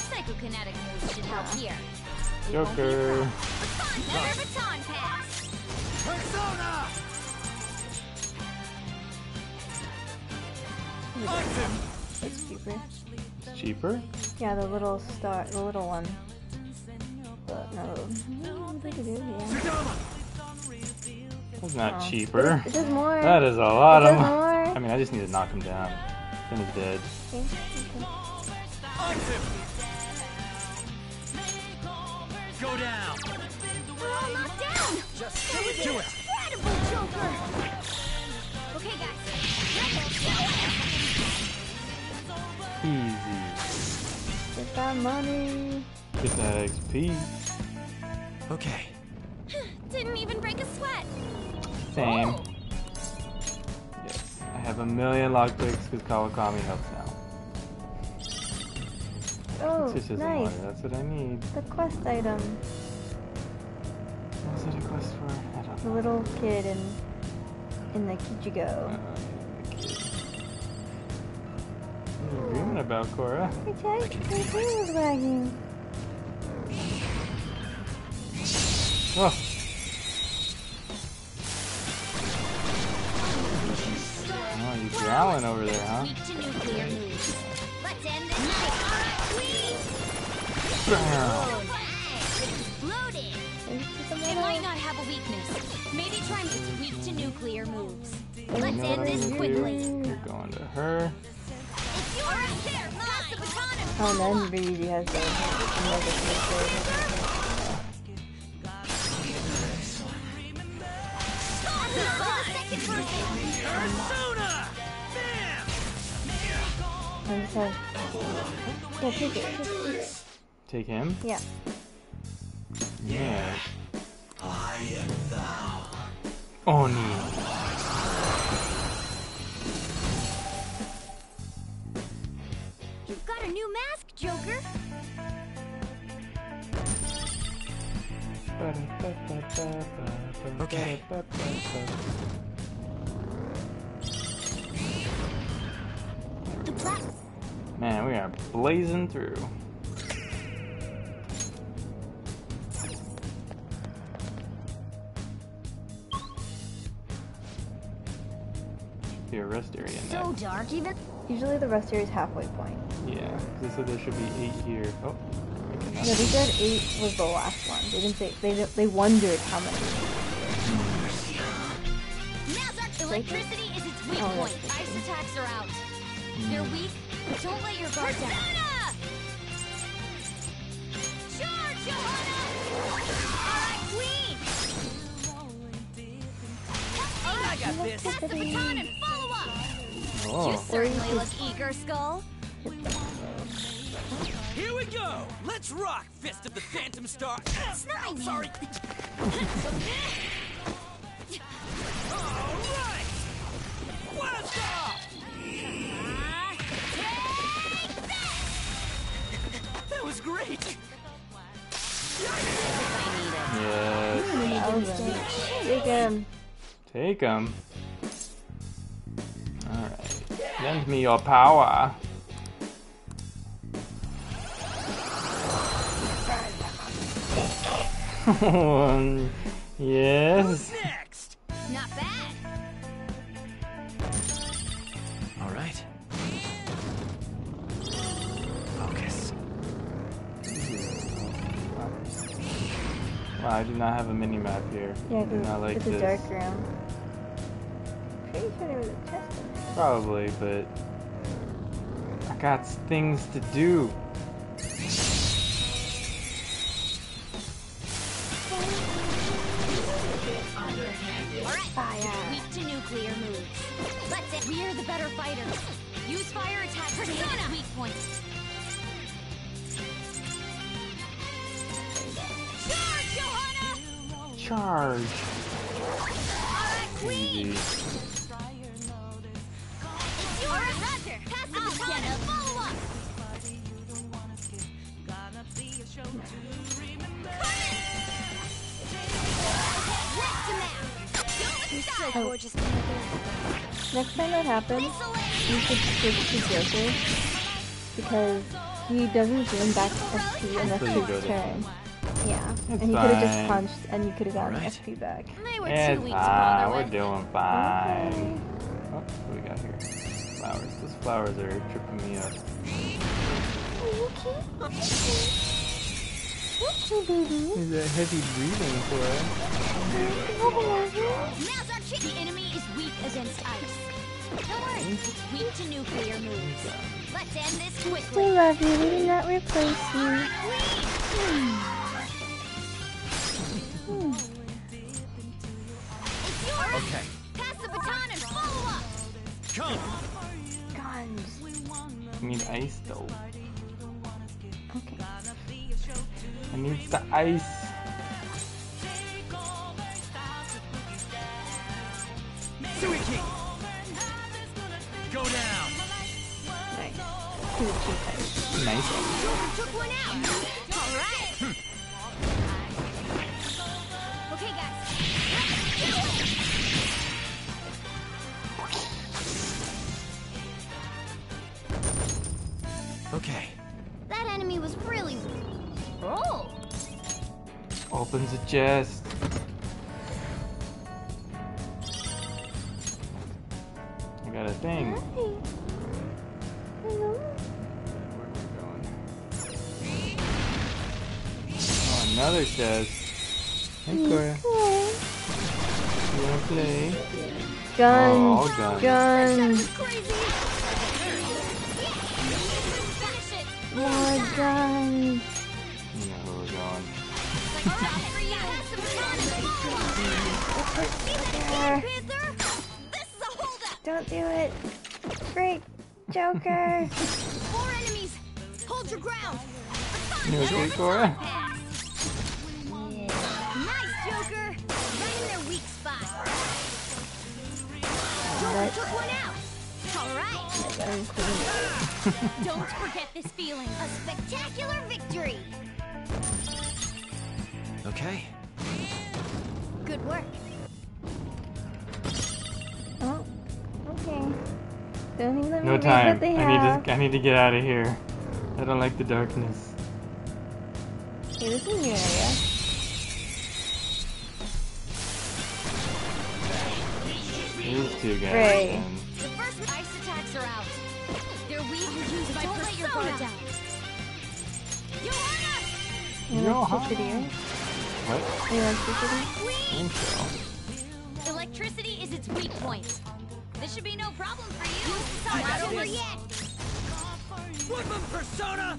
Psychokinetic moves should help here. Joker. Another baton pass! Persona! It's cheaper. It's cheaper? Yeah, the little star, the little one. But no, I think it is, yeah. Sudama! That's not Oh. cheaper. It does more. That is a lot It of does money. more. I mean, I just need to knock him down. Then he's dead. Okay, Go down! We're all knocked down! Just That was do it! incredible, Joker! Okay, guys. Let's do it! Easy. Get that money. Get that XP. Okay. Didn't even break a sweat. Same. Yes. I have a million lockpicks because Kawakami helps now. Oh, It's just as nice. water. That's what I need. The quest item. What's it a quest for? I don't The know. little kid in the Kichigo. You're dreaming about, Cora? Your tail was wagging. Oh. Oh, you growling over there, huh? Weak to nuclear moves. Let's end this night. Bam. Loaded. It might not have a weakness. Maybe try it's weak to nuclear moves. Let's You know end what I'm this gonna quickly. do? You're going to her. If you're right there, pass the baton and Oh, and follow then up. Ryuji has the mega sword. Second person. Persona! Bam! I just have. Yeah, take it. Take him? Yeah. Yeah. Oni. You've got a new mask, Joker. Okay. The black. Man, we are blazing through. Should be a rest area So next. dark, even. Usually the rest area is halfway point. Yeah, 'cause they said there should be 8 here. Oh, I cannot. No, they said 8 was the last one. They didn't say. They wondered how many. Now's our electricity is its weak Oh, point. that's Ice attacks are out. They're weak, but don't let your guard down. Charge, Johanna! Alright, Queen! I got this. Pass the baton and follow up! You Oh, certainly look eager, Skull. Here we go. Let's rock, Fist of the Phantom Star. Ow, Sorry. All right. Blast off. That was great. yes. Take him. Take him. Alright. Lend me your power. Yes. Next. Not bad. All right. Focus. Wow, I do not have a mini map here. Yeah, I do not because like it's this. a dark room. Pretty sure there was a chest in there. Probably, but I got things to do. Alright, Fire. weak to nuclear moves. Let's end. We're the better fighters. Use fire attacks to hit its weak points. Charge, Johanna! Charge. Alright, Queen! Easy. Alright, Roger! Pass the baton and follow up! Let's him out! You're so gorgeous, Next time that happens, you should switch to Joker because he doesn't gain back SP unless Until you it's go his to turn. Yeah, It's and he could have just fine. punched and you could have gotten Alright. SP back. They were It's too weak to fine. bother We're with. doing fine. Oh, what do we got here? Flowers. Those flowers are tripping me up. Okay, baby. Is that heavy breathing for Now's our chance. The enemy is weak against ice. Don't worry, it's weak to nuclear moves. Let's end this We quickly. love you. We did not replace you. It's yours. Okay. Pass the baton and follow up. Come. Guns. I need ice though. Okay. I need the ice. Suiki. Go down. Nice. He was too tight. Nice. Took one out. All right. Okay, guys. Okay. That enemy was really weak. Oh! Opens a chest. I got a thing. Hello. Where are we going? Oh, another chest. Hey, Cora. You wanna play? Guns. Oh, all guns. Guns. Crazy! Finish it! More guns. You know where we're going. Like a rock for you! Have some fun! There. Panther! This is a holdup! Don't do it. Great Joker. 4 enemies! Hold your ground! You okay, Cora? Pass! Nice, Joker! Right in their weak spot! Joker took one out! Alright! Don't forget this feeling! A spectacular victory! Okay. Good work! Oh, okay. Don't even let me No read time. what they have. I need to get out of here. I don't like the darkness. Okay, this is a new area. These two guys. Right. And The first ice attacks are out. They're weak used by Don't let your guard down. Johanna! Electricity, right? what? Electricity? I think so. Electricity is its weak point. This should be no problem for you. Not over yet. Woodman Persona!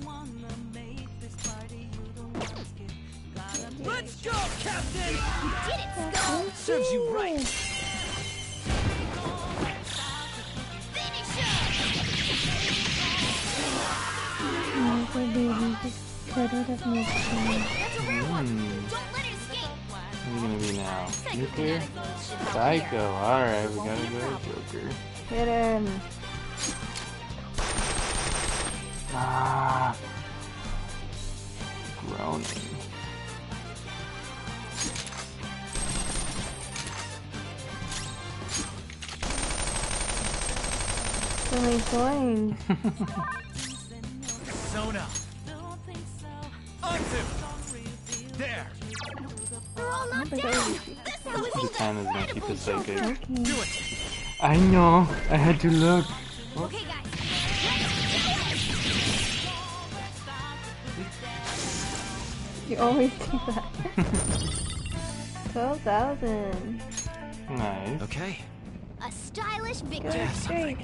Let's go, Captain! Did it, Skull? Serves you right. Finish him! Oh, my baby just cuddled up next to me. That's a rare one. Hmm. Don't let it escape. What are you gonna be now? Nuclear? Psychokinetic moves should help Psycho. here. Alright, we Won't gotta be a go problem. Joker. Hit him. Ah. Groaning. So many coins. Persona. Onto. There. They're all knocked but down. that This The was pen is gonna keep us psychic. Okay. Do it. I know. I had to look. Okay, guys. You always do that. 12,000. Nice. Okay. A stylish Go victory. straight.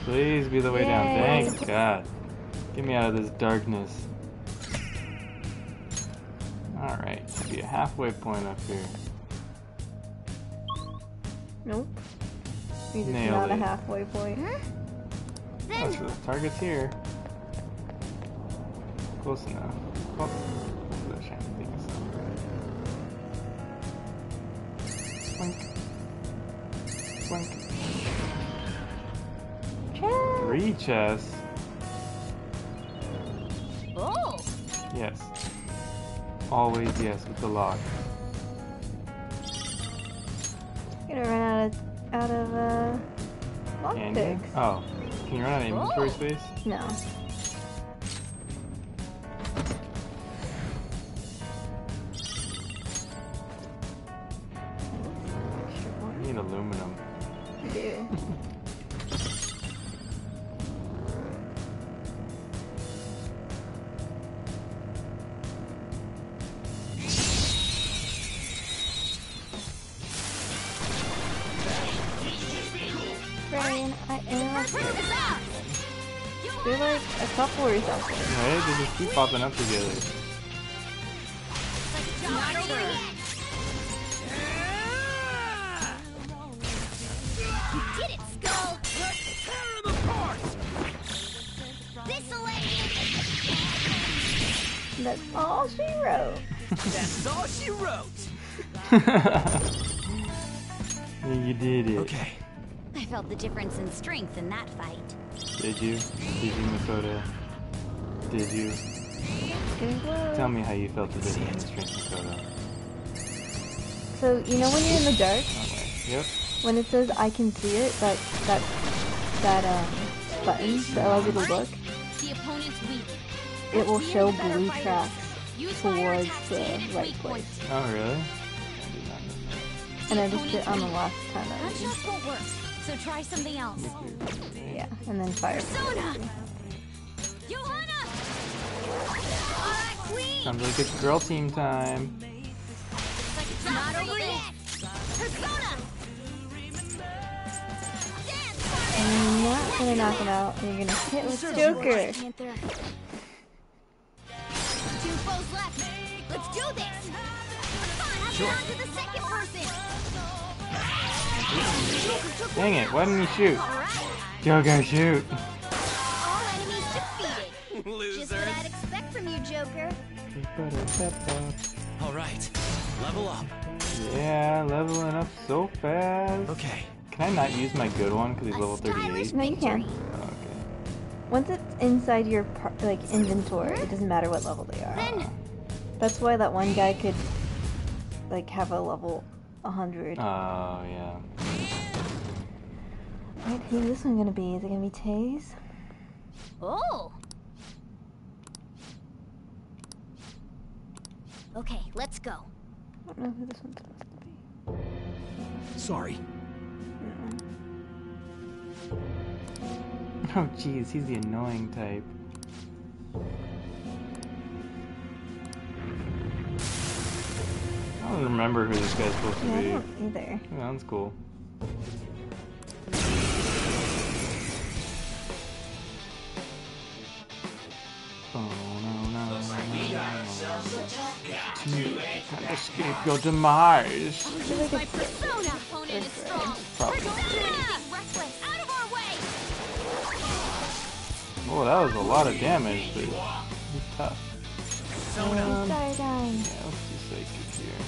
Please be the way down. Yay. Thank God. Get me out of this darkness. Alright, should be a halfway point up here. Nope. It's Nailed not a it. halfway point. Oh, Then so the target's here. Close enough. Oh, that's trying to think of something. Swink. Swink. Chest. 3 chests. oh, Yes. Always yes with the lock. Gonna run out of Can you? lockpicks. Oh. Can you run out of inventory Oh. space? No. I need aluminum. Dude. Brian, I am. first round is ours. They're like a couple or something. Right? They just keep popping up together. Not over yet. You did it, Skull. Let's tear him apart! This'll end it. That's all she wrote. That's all she wrote. You did it. Okay. I felt the difference in strength in that fight. Did you? Did you, Makoto? Did you? Getting close. Tell me how you felt the difference in strength, Makoto. So, you know when you're in the dark Okay. Yep. When it says I can see it, that button that allows you to look, The opponent's weak. it will That's show the better blue fighters. tracks Use fire towards attacks the to hit its right weak place. points. Oh, really? I did not know I noticed it on the last time That I used. shot won't work, so try something else. Yeah, and then fire. Persona! Johanna! Alright, Queen! Sounds like it's girl team time. Looks like it's not over yet. Persona! Dance, And you're not gonna knock it out, and you're gonna hit with Joker. Panther. 2 foes left. Let's do this. Come on, on to the second person. Dang it, why didn't you shoot? Alright, Joker, shoot! all enemies defeated. Just Loser. what I'd expect from you, Joker. All right, level up. Yeah, leveling up so fast. Okay. Can I not use my good one because he's level 38? No, you can. Oh, okay. Once it's inside your inventory, it doesn't matter what level they are. Then, That's why that one guy could like have a level 100. Oh, yeah. Right, who's this one gonna be? Is it gonna be Taze? oh. Okay, let's go. I don't know who this one's supposed to be. Sorry. Oh, jeez, he's the annoying type. I don't remember who this guy's supposed to Yeah, I be. don't either. Yeah, that's cool. Oh, no. Can't escape your demise. My persona opponent is strong. Probably. Don't do anything reckless. Out of our way. Oh, that was a lot of damage, but he's tough. Sorry, dying. Yeah, let's do psychic here.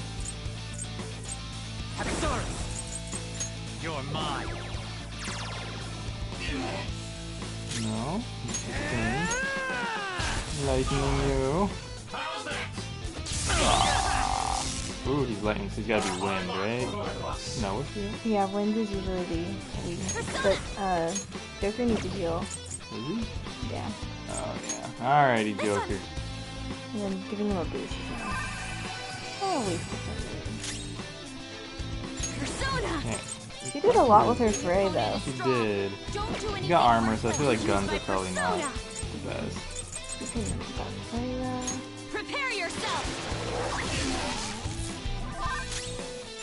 Haxorus! You're mine. No. Interesting. Lightning you. Ah. Ooh, he's lightning, so he's gotta be wind, right? No, what's he? Yeah, wind is usually the weakness, but Joker needs to heal. Is he? Yeah, Oh, yeah. Alrighty, Joker. and then giving him a boost is nice. Oh, waste of Persona. Yeah, She did a lot with her Frey though. she did. Don't do anything. He got armor, so I feel like reckless. guns Use are probably my not persona. the best. She can use Prepare yourself.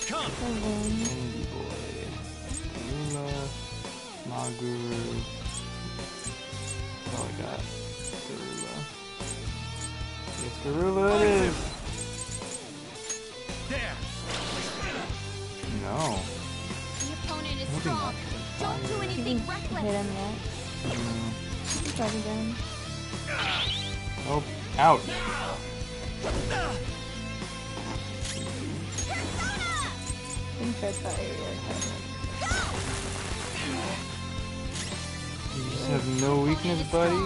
Come! Indie boy. Karula. Maguru. That's all I got. Karula. Yes, Karula it is! There! No. The opponent is Maybe strong. not. Don't do She anything didn't hit reckless. him yet. Mm. She's probably done. Oh, ouch. Didn't try fire You just have no weakness, buddy.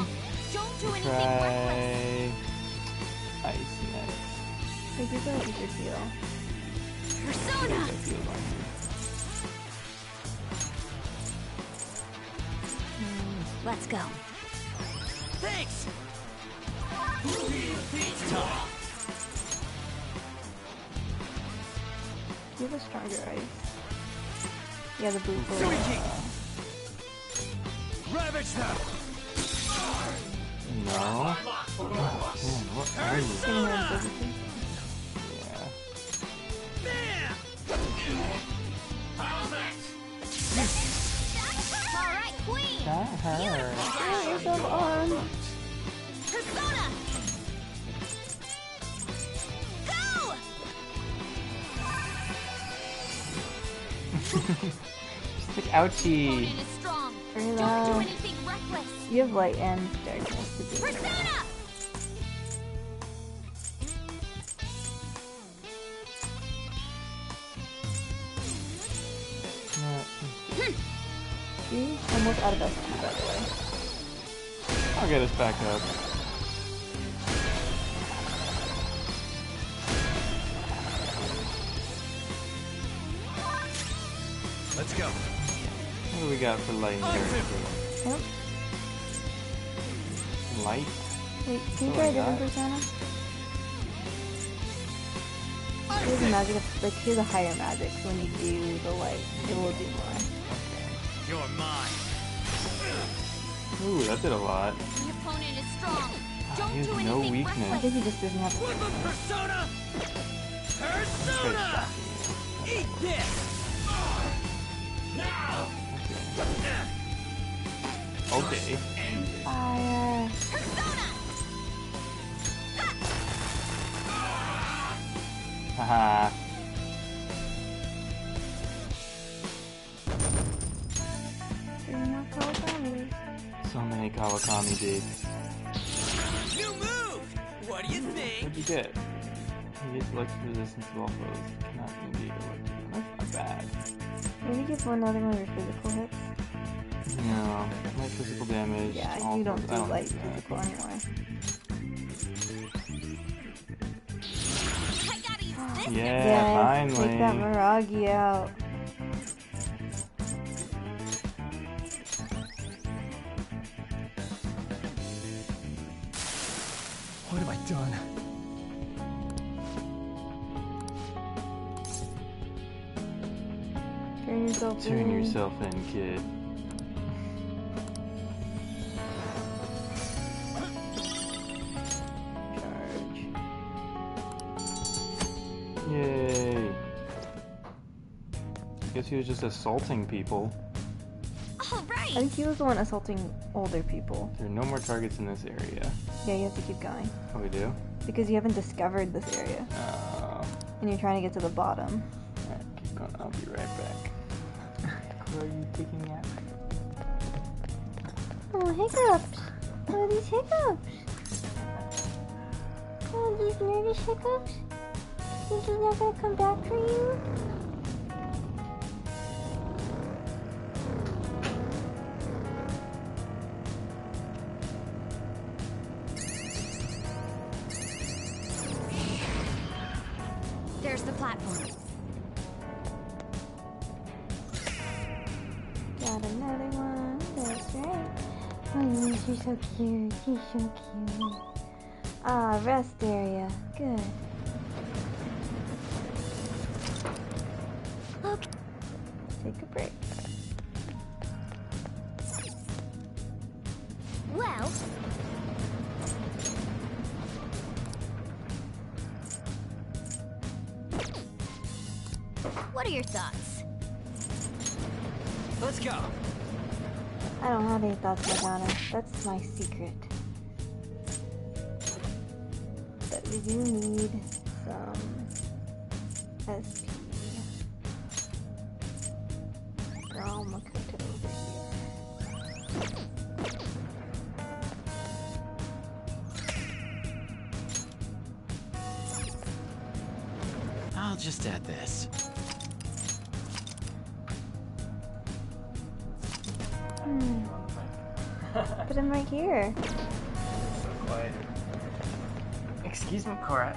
Don't do anything Try reckless. ice next. yet. Like, you're gonna eat your heal. Persona. That feels on you. Let's go. Thanks! It's time! You have a stronger ice. Yeah, the blue Suiki! Ravage them! No. Man, what are you? Getting her invisible. Yeah. Alright, Queen. That hurt. Oh, you're so on. Persona. Go. Just like ouchie. Opponent is strong. Very Don't do loud. anything reckless. You have light and darkness to do it. Persona. See? Almost out of SP, by the way. I'll get us back up. Let's go. What do we got for light character? Oh, Light? wait, can you try a different persona? Here's a magic, like here's a higher magic, so when you do the light, it will do more. You're mine. Ooh, that did a lot. The opponent is strong. Don't he has do no anything weakness. I reckless. think he just doesn't have a Flip of Persona! Persona! Eat this! Okay. fire. Persona! Haha. Three more Kawakamis. So many Kawakami dudes. New move! What do you think? What'd you get? He gets electric resistance to all foes. Cannot indeed electric. That's not bad. Maybe give another one of your physical hits. No. My physical damage. Yeah, all you don't foes. do I light do that. physical anymore. I gotta use this. Yeah, finally. Take that Miragi out. What have I done? Turn yourself Turn in. yourself in, kid. Charge. Yay. Guess he was just assaulting people. All I right. think he was the one assaulting older people. There are no more targets in this area. Yeah, you have to keep going. Oh, we do? Because you haven't discovered this area. And you're trying to get to the bottom. Alright, keep going. I'll be right back. Where are you taking at? Oh, hiccups! What are these hiccups? Oh, these nervous hiccups? Think he's not gonna come back for you? There's the platform. Got another one. That's right. Oh, you're so cute. He's so cute. Ah, rest area. Good. Okay. Take a break. Well, what are your thoughts? Let's go. I don't have any thoughts, Morgana. That's my secret. But we do need some SP. Oh, Makoto over here. I'll just add this. But I'm right here. Quiet. Excuse me, Cora.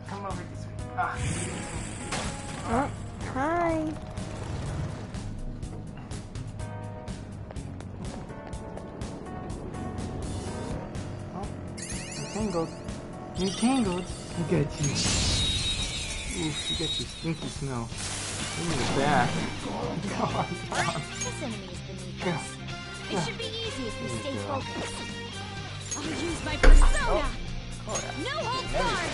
Come over this way. Oh, hi. You're tangled. You're tangled. I got you. Oof, you got your stinky smell. Give me the bath. God. This enemy is beneath us. It should be easy if we stay focused. I'll use my persona. No holds barred.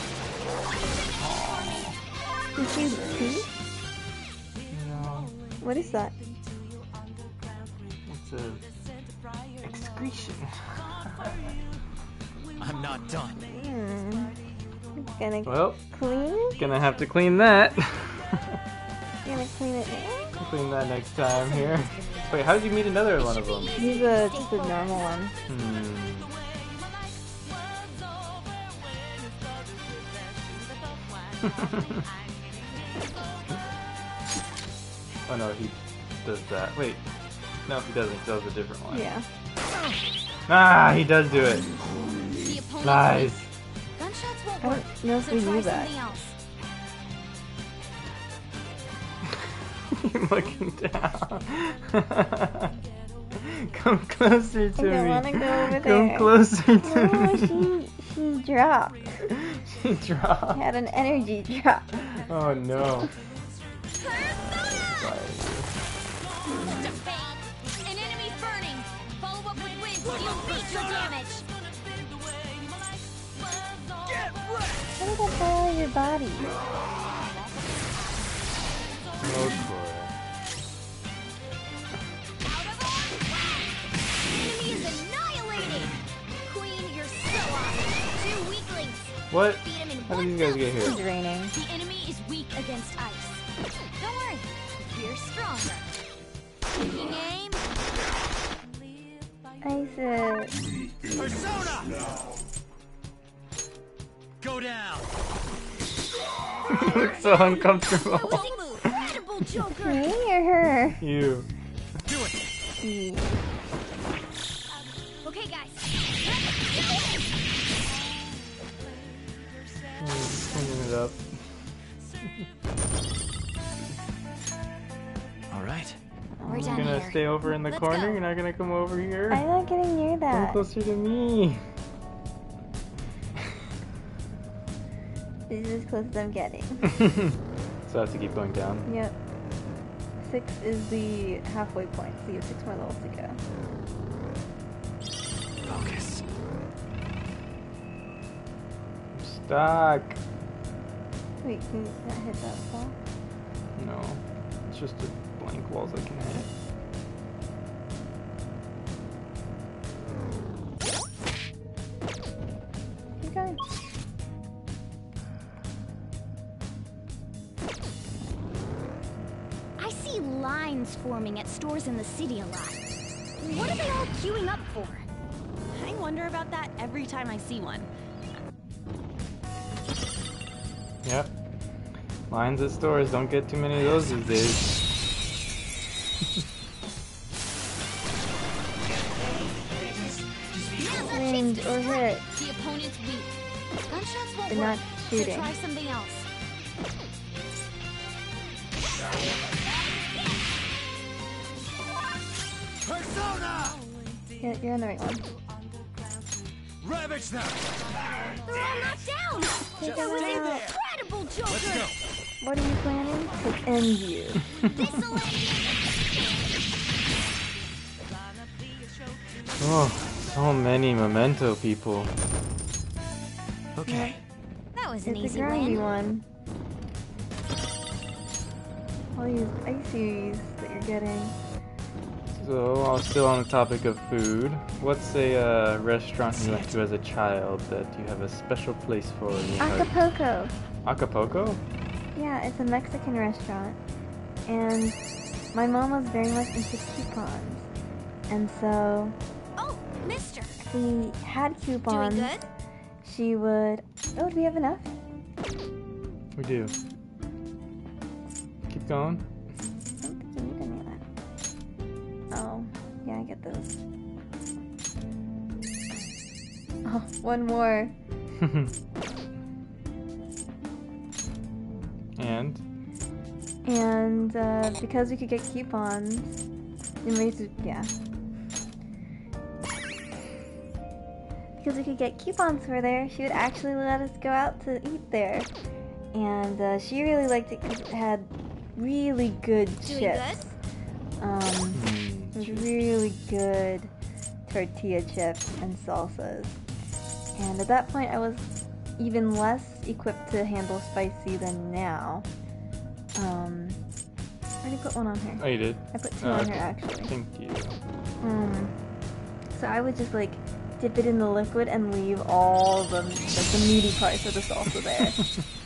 Did you see? No, What is that? it's a excretion. I'm not done. Gonna Well, clean? gonna have to clean that. Gonna clean it now? Clean that next time here. Wait, how did you meet another one of them? He's just a normal one. Oh no, he does that. Wait, no, he doesn't. He does a different one. Yeah. Ah, he does do it. The opponent Lies. Gunshots won't I work. don't know if So we try knew that. something else. keep looking down. Come closer to I don't me. wanna go over Come there. closer to No, me. she dropped. She dropped. Had an energy drop. Oh no. Persona! Defend. An enemy's burning. Follow up with wind to deal major damage. How did that fall out of your body? Oh boy. Out of order! Enemy is annihilated! Queen, you're so awesome. 2 weaklings. What? Beat him in How one did these guys fell get It's here? raining. The enemy is weak against ice. Don't worry, we're stronger. Taking aim. Isis. Persona! Go down! You look so uncomfortable. Don't move. Incredible Joker. Me or her? You. Do it! Me. Okay, guys. Cleaning it up. Alright. We're You're done gonna here. stay over in the Let's corner? go. You're not gonna come over here? I'm not getting near Come that. closer to me. This is as close as I'm getting. So I have to keep going down. Yep. 6 is the halfway point, so you have 6 more levels to go. Focus. I'm stuck. Wait, can you not hit that wall? No. It's just a blank walls I can hit. Keep going. I see lines forming at stores in the city a lot. What are they all queuing up for? I wonder about that every time I see one. Yep. Lines at stores, don't get too many of those these days. Wind or hit. The opponent's weak. Gunshots won't They're work, not so shooting. try something else. Persona! Yeah, you're on the right one. Ravage them! They're all knocked down! Take That was them out. incredible, Joker! Let's go! What are you planning? To end you. Oh, so many memento people. Okay. That was an It's a easy grindy win. one. All these ices that you're getting. So, still on the topic of food, what's a restaurant you went to as a child that you have a special place for in your heart? Acapulco. Acapulco? Yeah, it's a Mexican restaurant. And my mom was very much into coupons. And so Oh, mister. we had Doing coupons. good? She would... Oh, do we have enough? We do. Keep going. I don't think you need any of that. Oh, yeah, I get those. Oh, one more. And? And because we could get coupons, yeah. Because we could get coupons for there, she would actually let us go out to eat there. And she really liked it because it had really good Doing chips. It was really good tortilla chips and salsas. And at that point, I was even less equipped to handle spicy than now. I already put one on her. Oh, you did? I put 2 on okay. her actually. Thank you. So I would just like dip it in the liquid and leave all the meaty parts of the salsa there,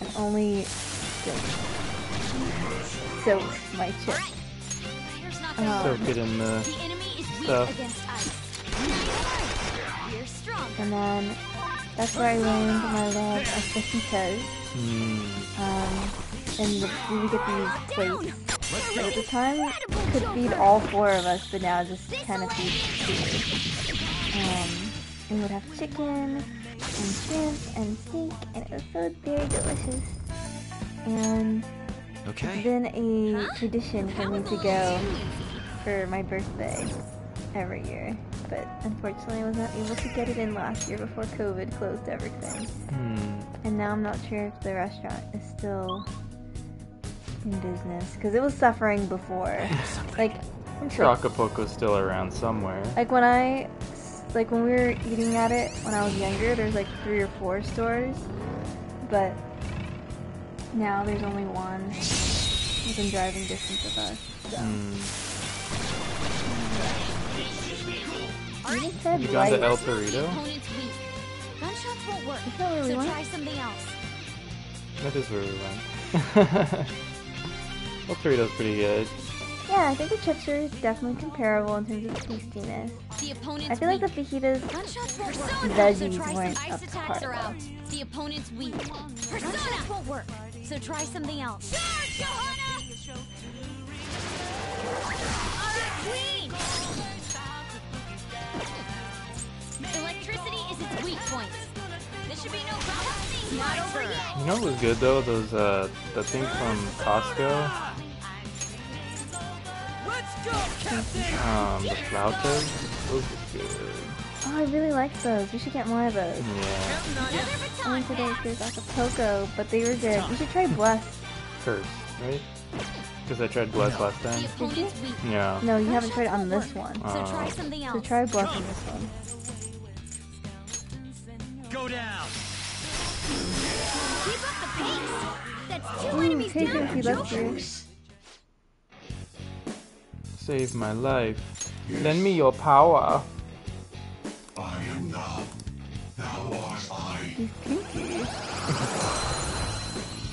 and only soak my chips. Fire's not Oh. gonna work. Soak it in the The enemy is weak stuff. against ice. We're strong. And then that's where I learned my love of fajitas. And we would get these plates. But at the time, could feed all 4 of us, but now just kind of feed 2. And we would have chicken and shrimp and steak, and it was so very delicious. And It's Okay. been a tradition for me to go for my birthday every year, but unfortunately I was not able to get it in last year before COVID closed everything. And now I'm not sure if the restaurant is still in business because it was suffering before. Like, I'm sure Acapulco's still around somewhere. like when we were eating at it when I was younger, there's like 3 or 4 stores, but now there's only one within driving distance of us. So. You just said You gone to light. El The Torito? opponent's weak. Gunshots won't work. Is that where we So went? try something else. That is where we went. El Torito's pretty good. Yeah, I think the chips are definitely comparable in terms of tastiness. The opponent's I feel like the weak. fajitas, Gunshots won't work. So veggies try weren't some up ice to attacks par are out. though. The opponent's weak. Gunshots won't work. So try something else. Charge, Johanna! Alright, clean! Electricity is its weak point. This should be no problem. Not over yet. You know what was good though? Those the thing from Costco, Let's go, Captain! the flautas. Those were good. Oh, I really like those. We should get more of those. Yeah. Another I baton went today pass. to Acapulco, but they were good. You should try Bless. Curse, right? Because I tried Bless last The time. opponent's weak. Yeah. No, you haven't tried it on this one. So try something So else. try Bless on this one. Go down! Keep up the pace. That's 2 Ooh, enemies take down. it if you love Joker. you. Save my life. Lend me your power. I am now. Thou art I. He's kinky.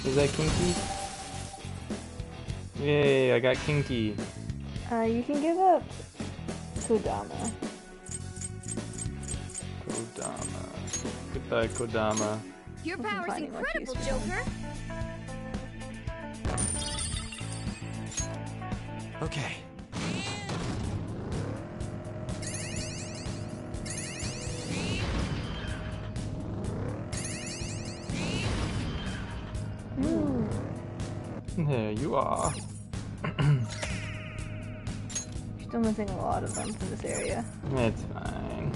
Is that kinky? Yay, I got kinky. You can give up Kodama. Kodama. Goodbye, Kodama. Your Wasn't power's finding much incredible, use for him. Joker. Okay. Ooh. There you are. Still missing a lot of them from this area. It's fine.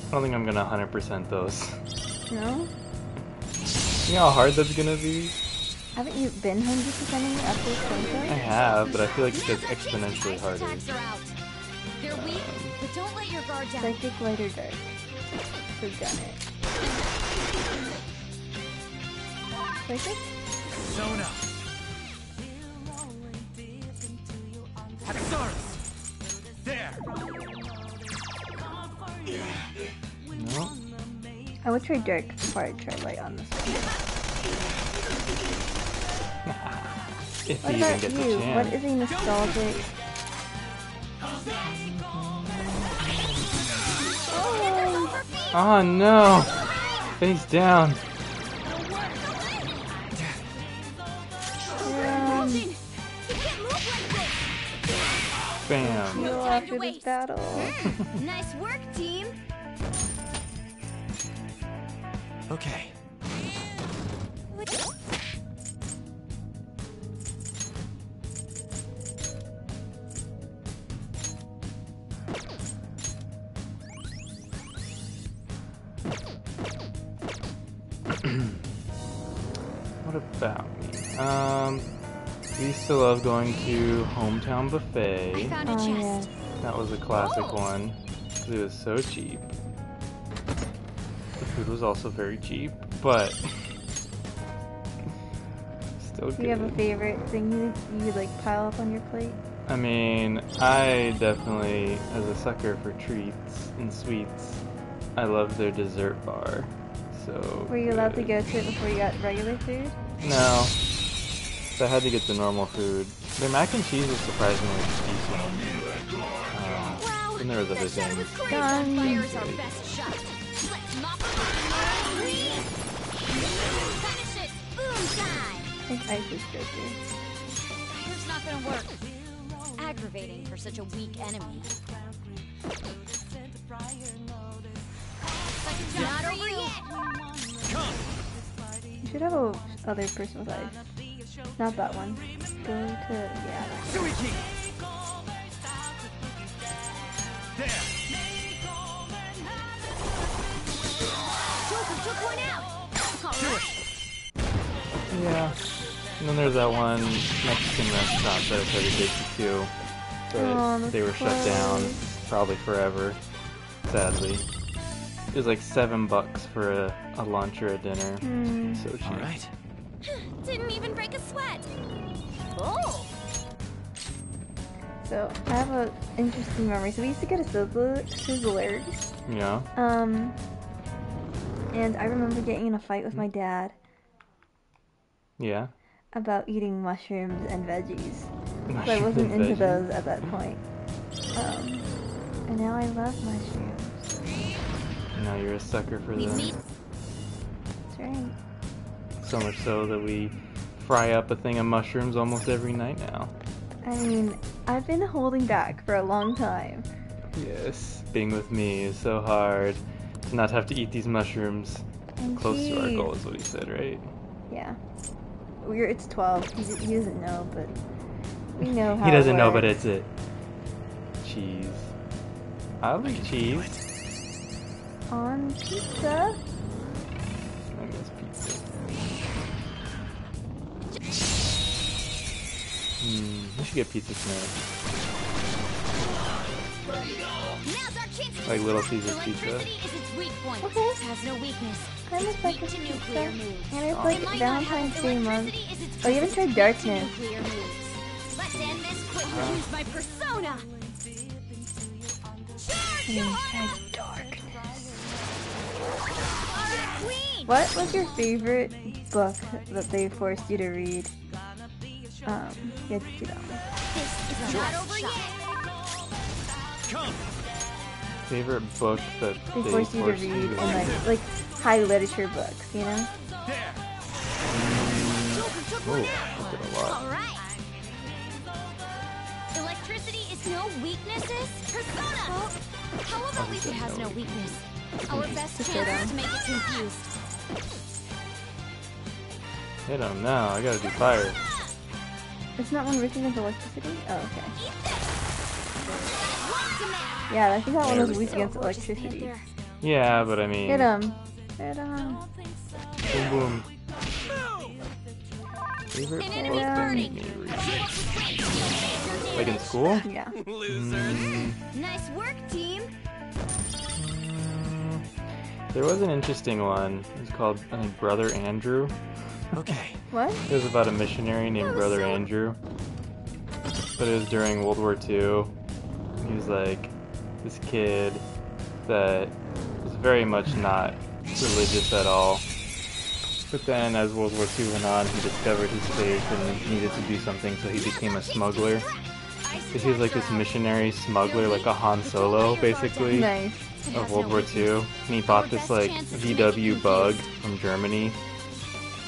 I don't think I'm gonna 100% those. No? You know how hard that's gonna be? Haven't you been 100%ing it after this I point? have, but I feel like it Now gets that basic exponentially ice harder. attacks are out. They're weak, but don't let your guard down. Psychic, light, or dark. So done it. Psychic? Zona! Haxorus! There! No? I would try dark before I try light on this one. If What he even about gets you? a What chance. is a nostalgic? Oh, Oh no! Face down. damn. You can't move like this. Bam. Heal time to after this waste. battle. Nice work, team. Okay. What about me? We used to love going to Hometown I Buffet. found a Oh, chest. yes. That was a classic Oh. one. 'Cause it was so cheap. The food was also very cheap, but still Do you have a good. favorite thing you like pile up on your plate? I mean, I definitely, as a sucker for treats and sweets, I love their dessert bar. So Were you allowed to good. go to it before you got regular food? No. So I had to get the normal food. Their mac and cheese was surprisingly decent. Wow. And there was other that shot was things. great. Done. Fire is our best shot. Let's mop up the green. Finish it. Boom time. I think ice is Joker. Fire's not gonna work. Aggravating for such a weak enemy. Not over yet. Come! You should have a other person with ice. Not that one. Go to, yeah. Suiki! There! Joker took one out. All right. Yeah. And then there's that one Mexican restaurant that I tried to take you to, but Oh, they were shut down probably forever, sadly. It was like $7 for a lunch or a dinner. So cheap. Alright. Didn't even break a sweat. Oh. So I have an interesting memory. So we used to get a Sizzlers. Yeah. And I remember getting in a fight with my dad Yeah. about eating mushrooms and veggies. So I Mushrooms wasn't and into veggies. those at that point. And now I love mushrooms. Now you're a sucker for them. That's right. So much so that we fry up a thing of mushrooms almost every night now. I mean, I've been holding back for a long time. Yes, being with me is so hard to not have to eat these mushrooms. And Close to our cheese. goal is what he said, right? Yeah. It's 12. He doesn't know, but we know how He doesn't it know, but works. it's it. Cheese. I like cheese. On pizza? I guess pizza. We should get pizza tonight. Now's our chance to Like Little Caesar's Electricity pizza. is its weak point. Okay. Has no weakness. Kind It's of like weak a to pizza. nuclear moves. And it's Oh. like It might not have Valentine's Day month. electricity is its Oh, you haven't weak tried to darkness. nuclear moves. Let's end this quickly. Use my persona. Charge, And you then are try darkness. our queen. What was your favorite book that they forced you to read? You had to do that one. This is not over yet. Come! Favorite book that They forced you to read in like high literature books, you know? There! Joker took Oh, one I did a out. lot. All right. Electricity is no weaknesses. Persona. How about Lisa has no weakness? Our best Just chance go down. is to make it confused. Hit him now. I gotta do fire. It's not one weak against electricity? Oh, okay. What's the matter? Yeah, I think that one There was we weak go. against electricity. Panther. Yeah, but I mean. Hit him. Hit him. Boom, boom. Favorite An book enemy that burning. made me read. Show up with great skill, major Like in damage. school? Yeah. Losers! Nice work, team. There was an interesting one. It was called, I think, Brother Andrew. Okay. What? It was about a missionary named Brother Andrew. But it was during World War II. He was like this kid that was very much not religious at all. But then as World War II went on, he discovered his faith and needed to do something, so he became a smuggler. So he was like this missionary smuggler, like a Han Solo, basically, Nice. of World War II. And he bought this like VW bug from Germany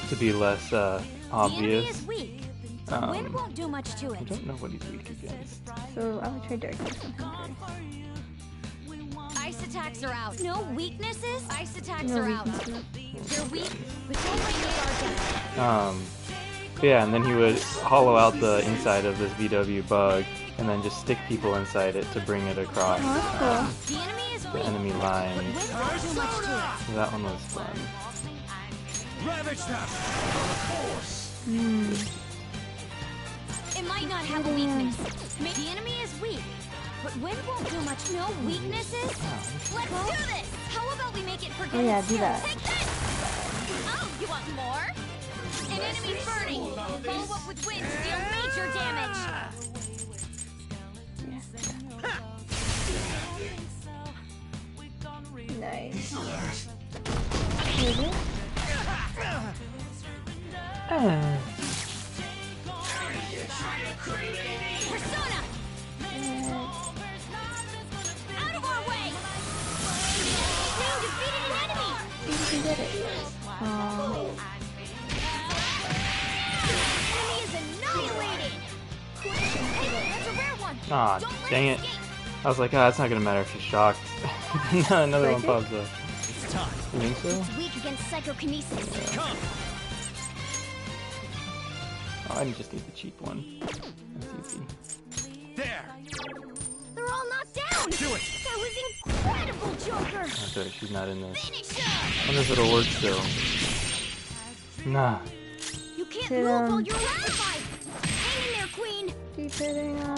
to be less The enemy obvious. is weak. But wind Um, won't do much to I it. don't know what he's weak against. So I would try darkness on him first. Ice attacks are out. No weaknesses? Ice attacks No are out. weaknesses. They're weak, but don't radiate our death. Yeah, and then he would hollow out the inside of this VW bug and then just stick people inside it to bring it across Oh, that's The enemy is the weak, enemy but lines. wind won't do much to it. So that one was fun. Ravage them! It might not have a weakness. The enemy is weak, but wind won't do much. No weaknesses? Let's do this! How about we make it forget Oh, yeah, its do skill? that. Take this! Oh, you want more? An enemy burning! Follow up with wind, deal major damage! Nice. Is it? Persona! Out of our way! Now defeated an enemy! You can get it. Oh. Enemy is annihilated! Hey, that's a rare one! Aw, Don't let dang it. escape. I was like, it's not gonna matter if she's shocked. No, another one Like it? pops up. It's time. You think so? It's weak against psychokinesis. Come! I just need the cheap one. That's easy. There. They're all knocked down. Do it. That was incredible, Joker. That's right, she's not in this. Finish her. I wonder if it'll work still. Nah. You can't Hit move while him. you're electrified. Hang in there, Queen. Keep hitting him.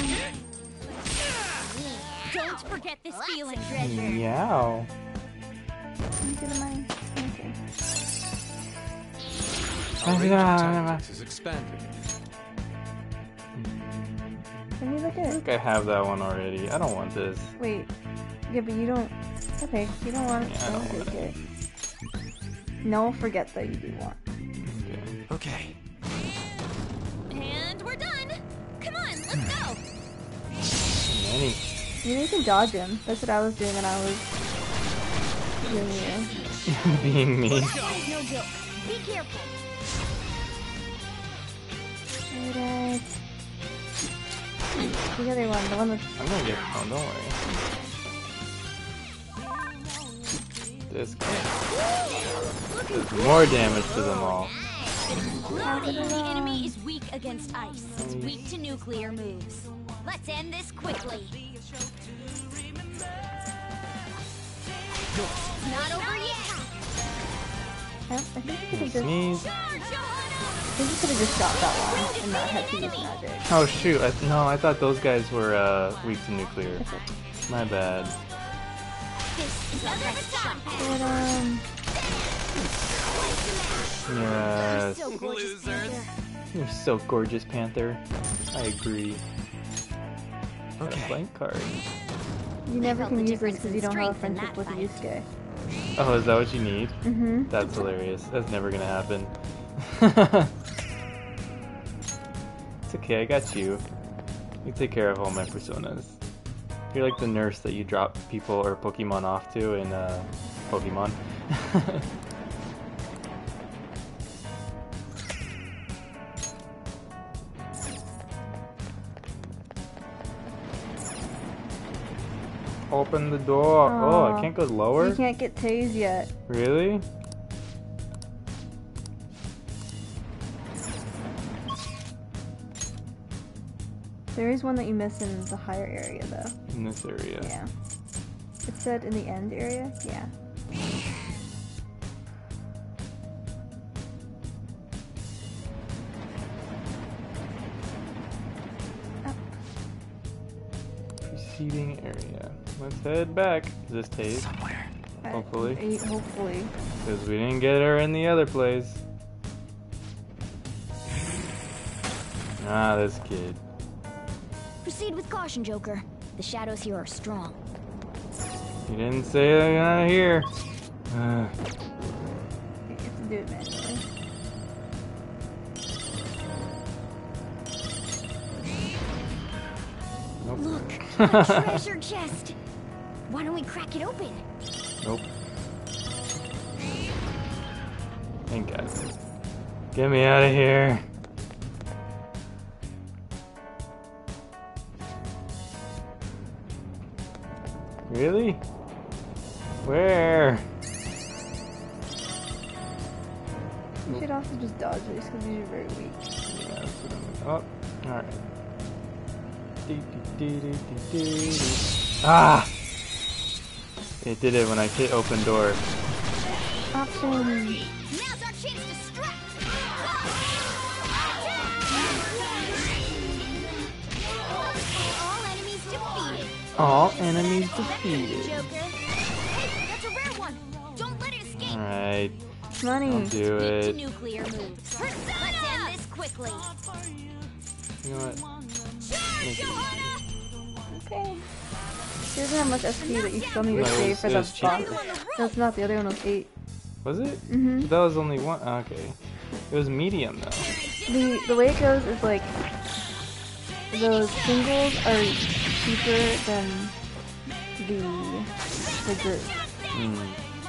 Don't forget this feeling, treasure. Meow. Let me get mine. Okay. Oh, Our range yeah. of tactics is expanding. Let me look I at. think I have that one already. I don't want this. Wait. Yeah, but you don't. Okay, you don't want it. Yeah, I don't take want it. No, forget that you do want. Okay. Okay. And we're done. Come on, let's go. Many. You need to dodge him. That's what I was doing when I was doing you. Being me. That is no joke. Be careful. Shoot it. The other one, the one that's. I'm gonna get. Oh, don't worry. This guy does more damage to them all. Loading. The enemy is weak against ice. It's weak to nuclear moves. Let's end this quickly. It's not over yet. I think you could have just. Sneeze. I think you could have just shot that one and not had to use magic. Oh shoot! No, I thought those guys were weak to nuclear. My bad. This is our best shot. But, Yes. So gorgeous, Panther. You're so gorgeous, Panther. I agree. Got a Okay. blank card. you never felt can the use this difference because in you don't have a strength in friendship with that Yusuke. Oh, is that what you need? Mm-hmm. That's hilarious. That's never gonna happen. It's okay, I got you. You take care of all my personas. You're like the nurse that you drop people or Pokemon off to in Pokemon. Open the door. Oh, I Aw. can't go lower? You can't get tased yet. Really? There is one that you miss in the higher area, though. In this area. Yeah. It said in the end area? Yeah. Up. Preceding area. Let's head back. Is this Tase? Somewhere. Hopefully. Hopefully. Because we didn't get her in the other place. Ah, this kid. Proceed with caution, Joker. The shadows here are strong. You didn't say they're not here. You have to do it manually. Nope. Look, a treasure chest. Why don't we crack it open? Nope. Thank God. Get me out of here. Really? Where? You should also just dodge these because these are very weak. Yeah, that's what I'm... Oh, alright. Ah! It did it when I hit open door. Option. Now's our chance to strike. All enemies defeated. All enemies Back to you, defeated. Joker. Hey, that's a rare one. Don't let it escape. Alright, Money. I'll do Weak to it. nuclear moves. Let's end this quickly. You know what? Charge, Johanna! Okay. She doesn't have much SP, but you still need to No, it save was- for it the was boss. cheaper. No, it's not. The other one was 8. Was it? Mm-hmm. But that was only one. Okay. It was medium though. The way it goes is like those singles are cheaper than the group.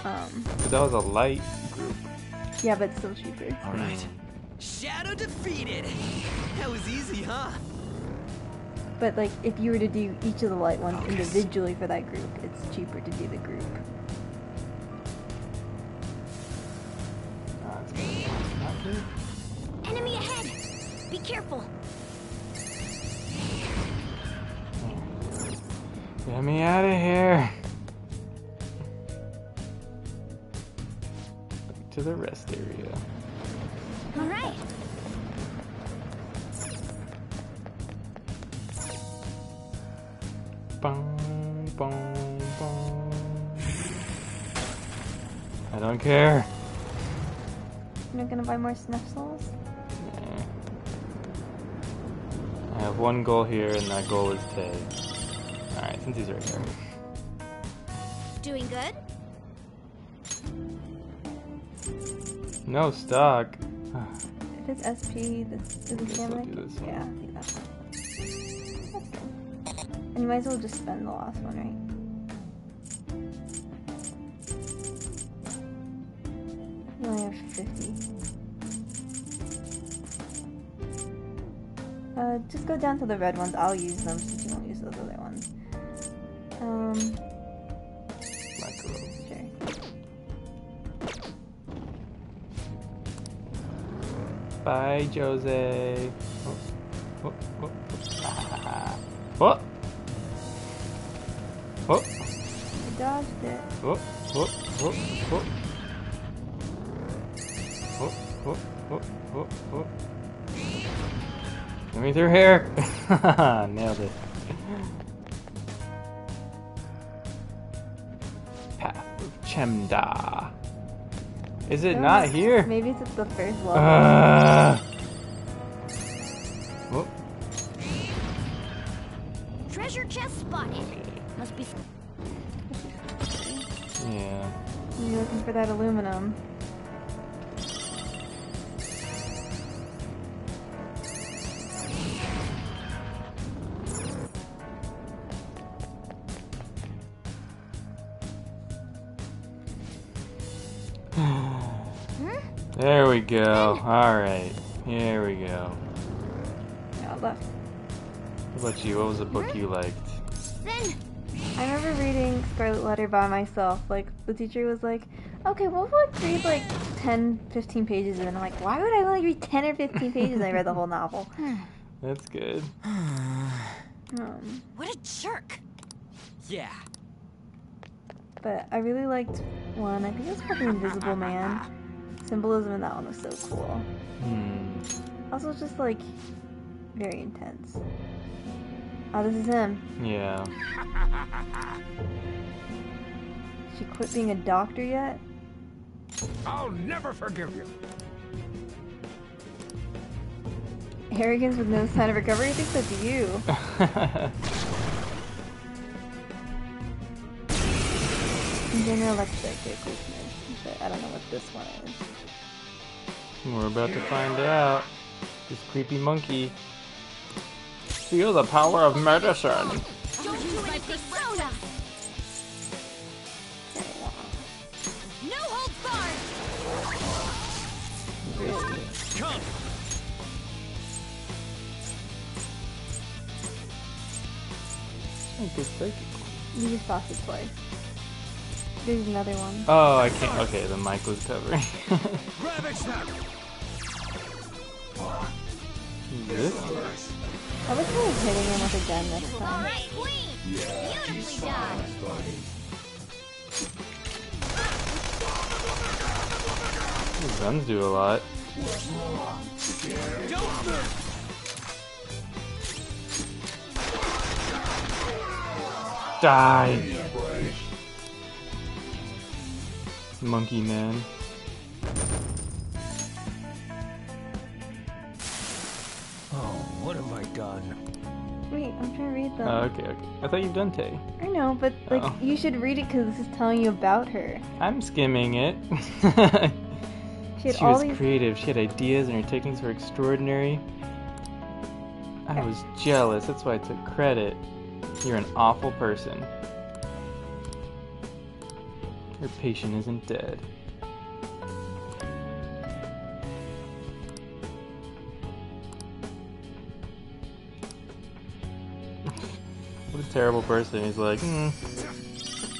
But that was a light group. Yeah, but it's still cheaper. All right. Shadow defeated. That was easy, huh? But like if you were to do each of the light ones individually for that group, it's cheaper to do the group. It's not good. Enemy ahead! Be careful. Get me out of here. Back to the rest area. All right. Boom, boom, boom. I don't care. You're not gonna buy more Snuffles? Nah. I have one goal here, and that goal is Tay. Alright, since he's right here. Doing good? No stock. If it's SP, this is Guess the I'll stamina. do this one. Yeah, I think that's good. And you might as well just spend the last one, right? You only have 50. Just go down to the red ones. I'll use them since you won't use those other ones. Micro. Sure. Bye, Jose. Oh, oh, oh, ah. Oh. Oh. I dodged it. Oh, oh, oh, oh. Oh, oh, oh, oh, oh. Let me through here. Nailed it. Path of Chemda. Is it not here? Maybe it's at the first level. Oh, Treasure chest spotted. Must be. yeah. You're looking for that aluminum. There we go. Alright. Here we go. Yeah, left. What about you? What was the book you liked? Then I remember reading Scarlet Letter by myself. Like, the teacher was like, okay, well, let's read like 10, 15 pages. And I'm like, why would I only read 10 or 15 pages? I read the whole novel. That's good. what a jerk. Yeah. But I really liked one. I think it was called The Invisible Man. Symbolism in that one was so cool. Also, just like very intense. Oh, this is him. Yeah. She quit being a doctor yet? I'll never forgive you. Arrogance with no sign of recovery? I think so do you. In general, that's their weakness. But I don't know what this one is. We're about to find out. This creepy monkey. Feel the power of medicine. Don't use my persona. No holds barred. Come. Oh, good psychic. You just lost it twice. There's another one. Oh, I can't. Okay, the mic was covering. Ravage snap. This? I was kind of hitting him with a gun this All time. right, queen. Beautifully done. These guns do a lot. Die! Monkey man. Oh, what have I done? Wait, I'm trying to read them. Oh, okay. I thought you've done Tay. I know, but like Oh. you should read it because this is telling you about her. I'm skimming it. She had She all was these. creative. She had ideas and her techniques were extraordinary. I was jealous. That's why I took credit. You're an awful person. Your patient isn't dead. What a terrible person. He's like,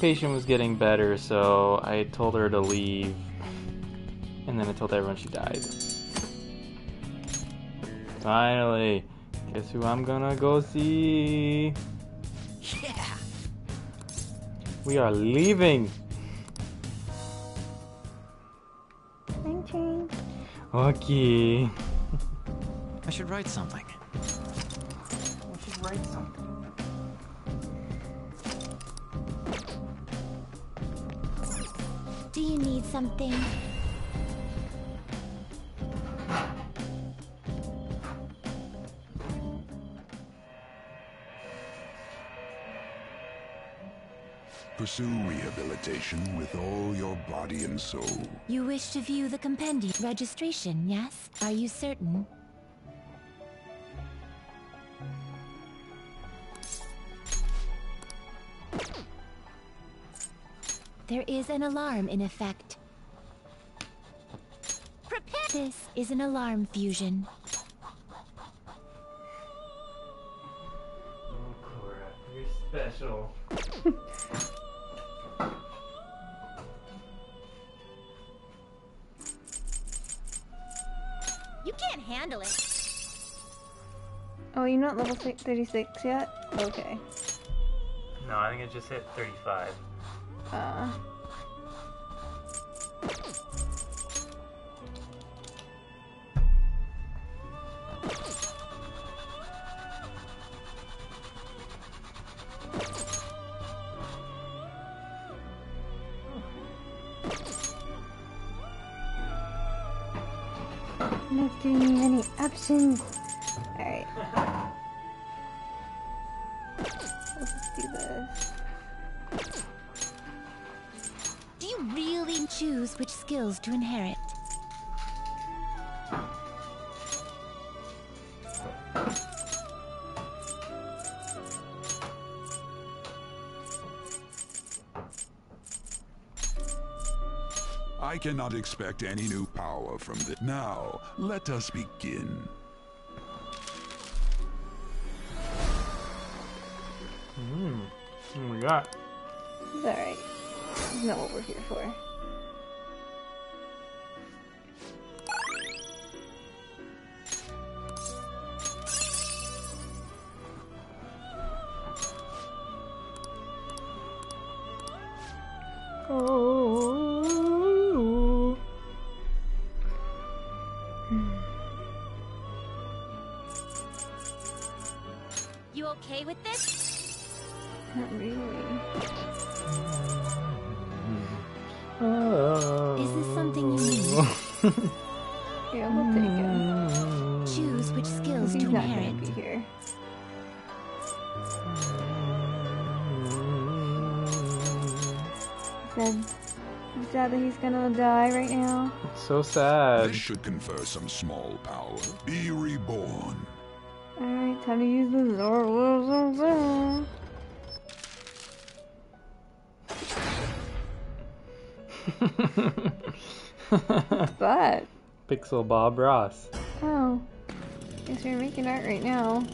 patient was getting better, so I told her to leave. And then I told everyone she died. Finally, guess who I'm gonna go see? Yeah. We are leaving. Ching. Okay. I should write something. I should write something. Do you need something? Pursue rehabilitation with all your body and soul. You wish to view the compendium registration, yes? Are you certain? There is an alarm in effect. Prepare! This is an alarm fusion. Oh, Cora, you're special. You can't handle it. Oh, you're not level 36 yet? Okay. No, I think it just hit 35. Not giving me any options. Alright. Let's just do this. Do you really choose which skills to inherit? I cannot expect any new power from this. Now, let us begin. What we got? It's alright. It's not what we're here for. Oh. You okay with this? Not really. Is this something you need? Yeah, we'll take him. Choose which skills He's to not gonna inherit. be here. He's sad that he's gonna die right now. It's so sad. This should confer some small power. Be reborn. Alright, time to use the Zoro. What's that? Pixel Bob Ross. Oh. Guess you're making art right now.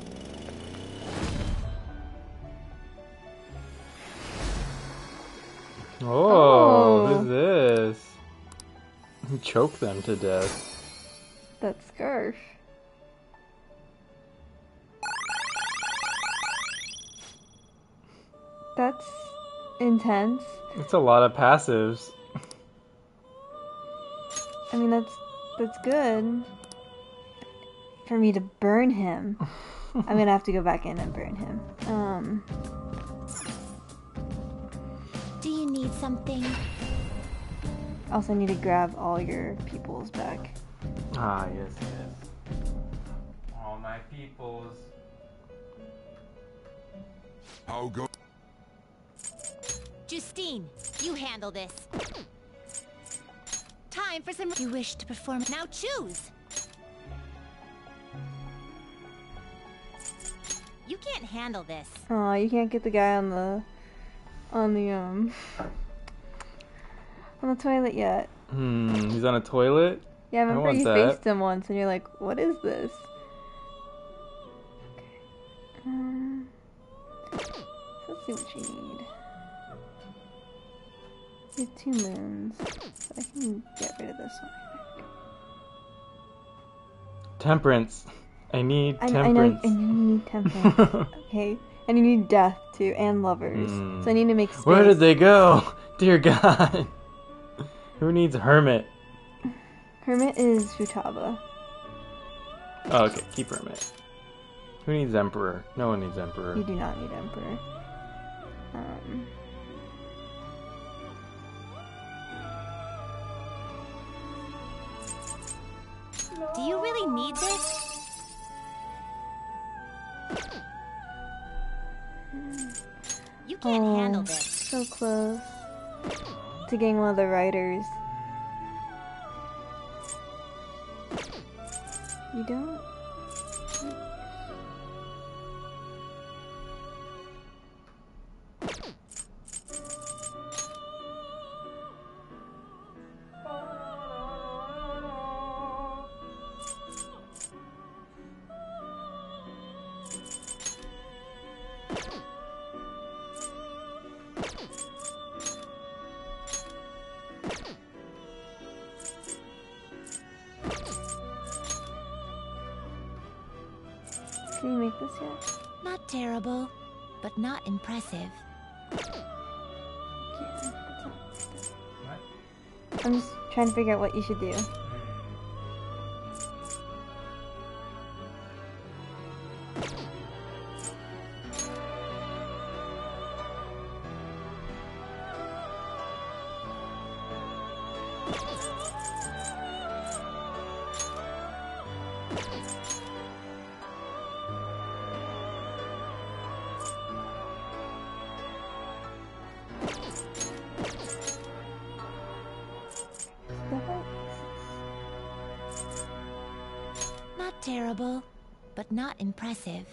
Oh, what is this? Choke them to death. That scarf. That's intense. It's a lot of passives. I mean, that's good. For me to burn him. I'm gonna have to go back in and burn him. Do you need something? Also need to grab all your peoples back. Ah, yes, yes. All my peoples. How go? Justine, you handle this. Time for some. You wish to perform. Now choose. You can't handle this. Aw, you can't get the guy on the toilet yet. He's on a toilet? Yeah, I remember want you that. faced him once and you're like, what is this? Okay. Let's see what you need. You have 2 moons. So I can get rid of this one. Temperance. I need I know temperance. you need temperance. Okay. And you need death too, and lovers. So I need to make space. Where did they go? Dear God. Who needs Hermit? Hermit is Futaba. Oh, okay, keep Hermit. Who needs Emperor? No one needs Emperor. You do not need Emperor. Do you really need this? You can't handle this. So close to getting one of the writers. You don't? Can you make this yet? Not terrible, but not impressive. I'm just trying to figure out what you should do. Not terrible, but not impressive.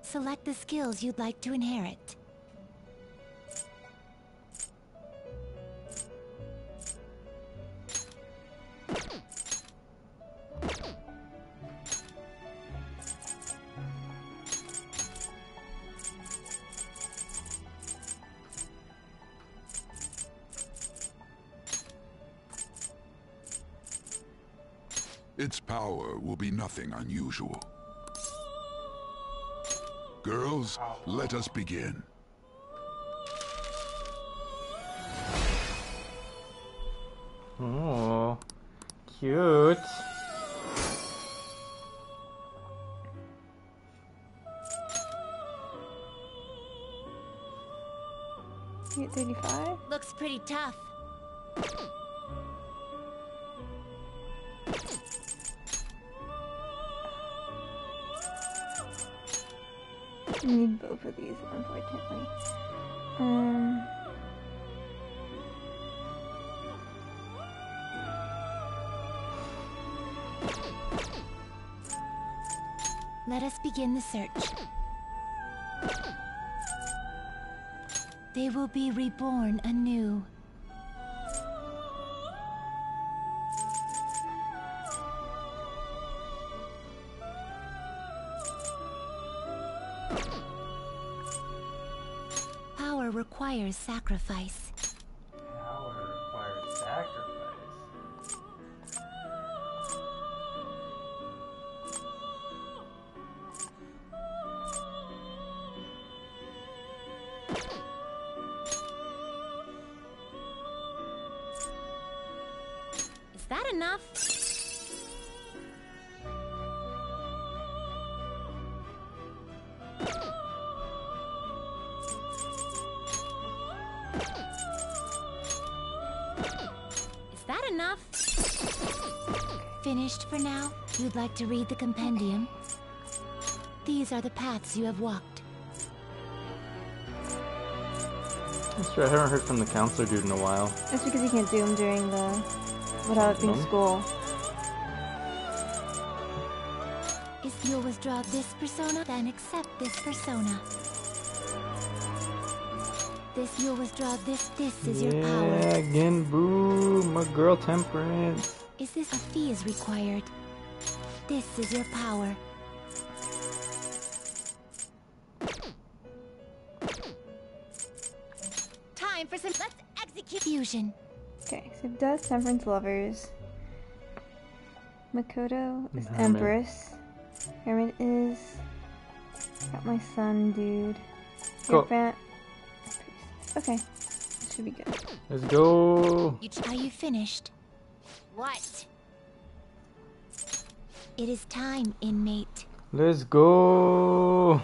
Select the skills you'd like to inherit. Its power will be nothing unusual. Girls, let us begin. Oh, cute. You get 35? Looks pretty tough. I need both of these, unfortunately. Let us begin the search. They will be reborn anew. Power requires sacrifice. Power requires sacrifice. Is that enough? Is that enough? Finished for now? You'd like to read the compendium? These are the paths you have walked. That's true, I haven't heard from the counselor dude in a while. That's because you can't do them during the... without it being school. If you withdraw this persona, then accept this persona. This you'll withdraw this is your power. Yeah, again, boo, my girl Temperance. Is this a fee is required? This is your power. Time for some let's execute fusion. Okay, so Death, Temperance, Lovers. Makoto is Hermit. Empress. Hermit is. Got my son, dude. Cool. Your fan. Okay. Should be good. Let's go. Are you finished? What? It is time, inmate. Let's go.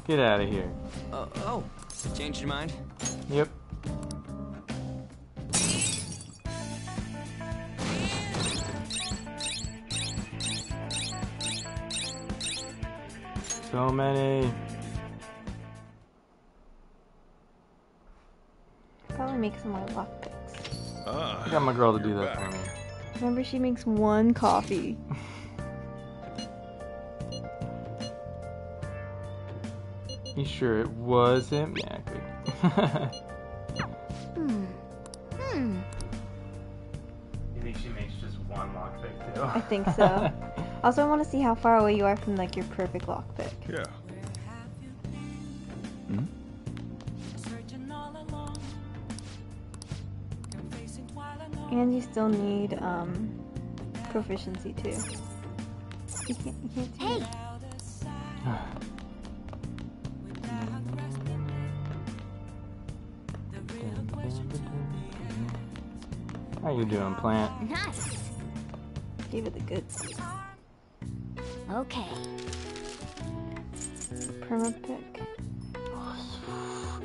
Get out of here. Oh, changed your mind? Yep. So many. Probably make some more lockpicks. I got my girl to do that for me. Remember, she makes one coffee. You sure it was him? Yeah, good. You think she makes just one lockpick too? I think so. Also, I want to see how far away you are from like your perfect lockpick. Yeah. And you still need proficiency too. You can't do Hey! How you doing, Plant? Nice! Give it the goods. Okay. Permapick.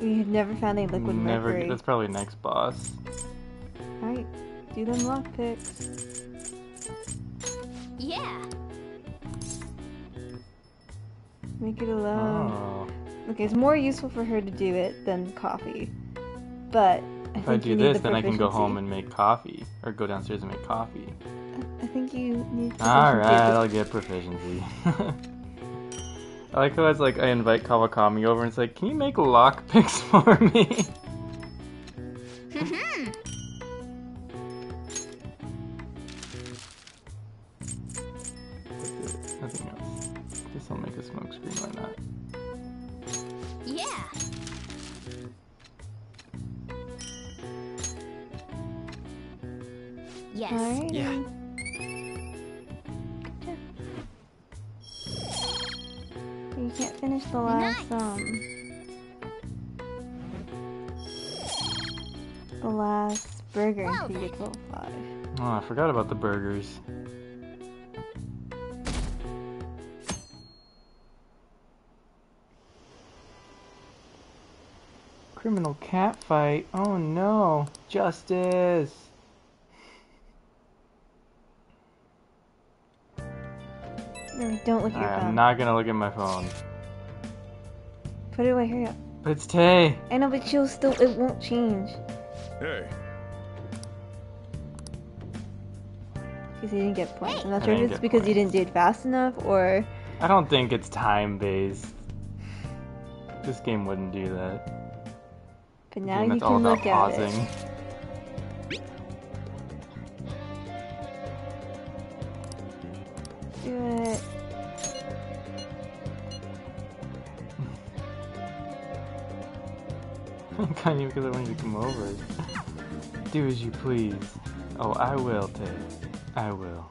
You've never found a liquid Never. mercury. That's probably next boss. Alright, do them lockpicks. Yeah! Make it alone. Oh. Okay, it's more useful for her to do it than coffee. But I If I think do you need this, the then I can go proficiency. home and make coffee, or go downstairs and make coffee. I think you need proficiency. All right, at I'll get proficiency. I like how it's like I invite Kawakami over and it's like, can you make lockpicks for me? Nothing else. This will make a smoke screen, why not? Yeah! Yes. Alright. Yeah. You can't finish the last Nice. the last burger Well until you get then. level 5. Oh, I forgot about the burgers. Criminal cat fight. Oh no. Justice. No, don't look at your Alright, phone. I'm not gonna look at my phone. Put it away, hurry up. But it's Tay. I know, but she'll still, it won't change. Hey. Because you didn't get points. I'm not I sure if didn't it's get because you didn't do it fast enough or... I don't think it's time based. This game wouldn't do that. But now Game you that's all can about look at pausing. it. Do it. Kind of because I wanted you to come over. Do as you please. Oh, I will, Tay. I will.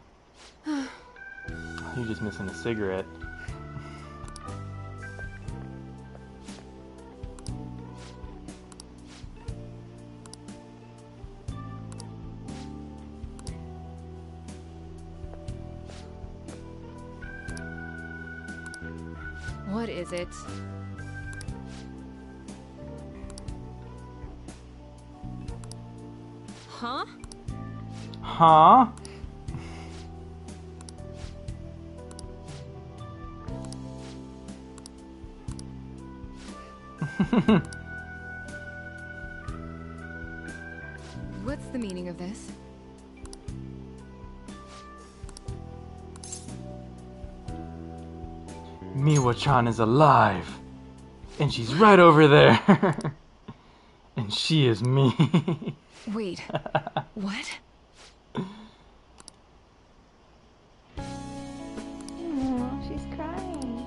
You're just missing a cigarette. What is it? Huh? Huh? What's the meaning of this? Miwa-chan is alive! And she's right over there! And she is me! Wait. What? Oh, she's crying.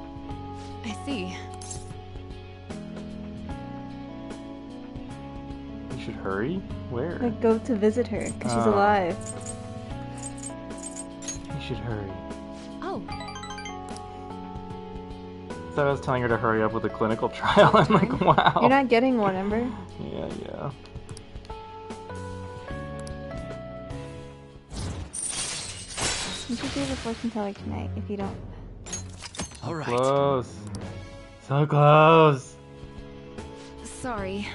I see. You should hurry? Where? Like, go to visit her, because she's Oh. alive. should hurry. Oh, Thought I was telling her to hurry up with the clinical trial. I'm like, wow. You're not getting one, Ember. Yeah. You should do the fortune teller tonight if you don't. All right. Close. So close. sorry.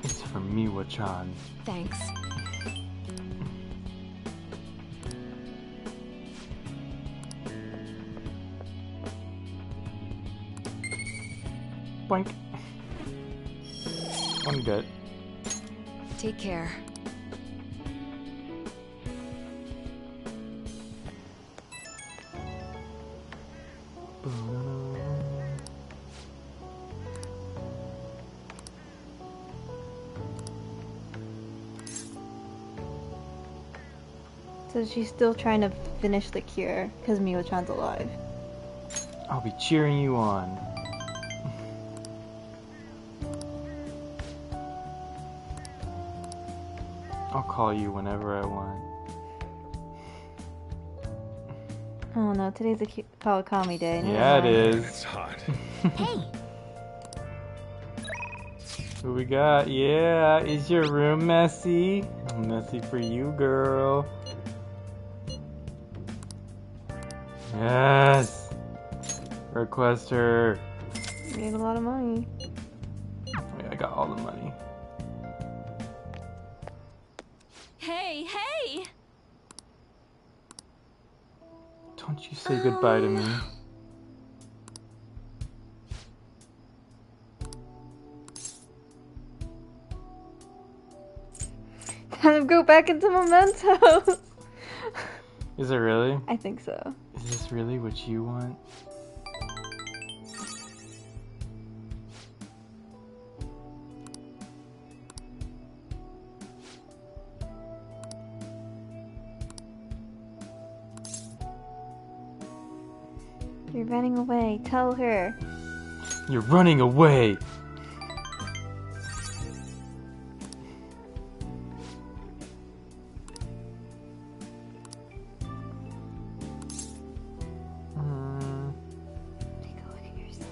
It's from Miwa-chan. Thanks. Boink. One gut. Take care. So she's still trying to finish the cure because Miwa-chan's alive. I'll be cheering you on. I'll call you whenever I want. Oh no, today's a Kawakami day. Never Yeah, it mind. is. It's hot. Hey, Who we got? Yeah, is your room messy? Messy for you, girl. Yes. Request her. You gave a lot of money. Wait, I got all the money. Hey, hey! Don't you say goodbye to me. Time to go back into Mementos. Is it really? I think so. Is this really what you want? You're running away. Tell her. You're running away! Take a look at yourself.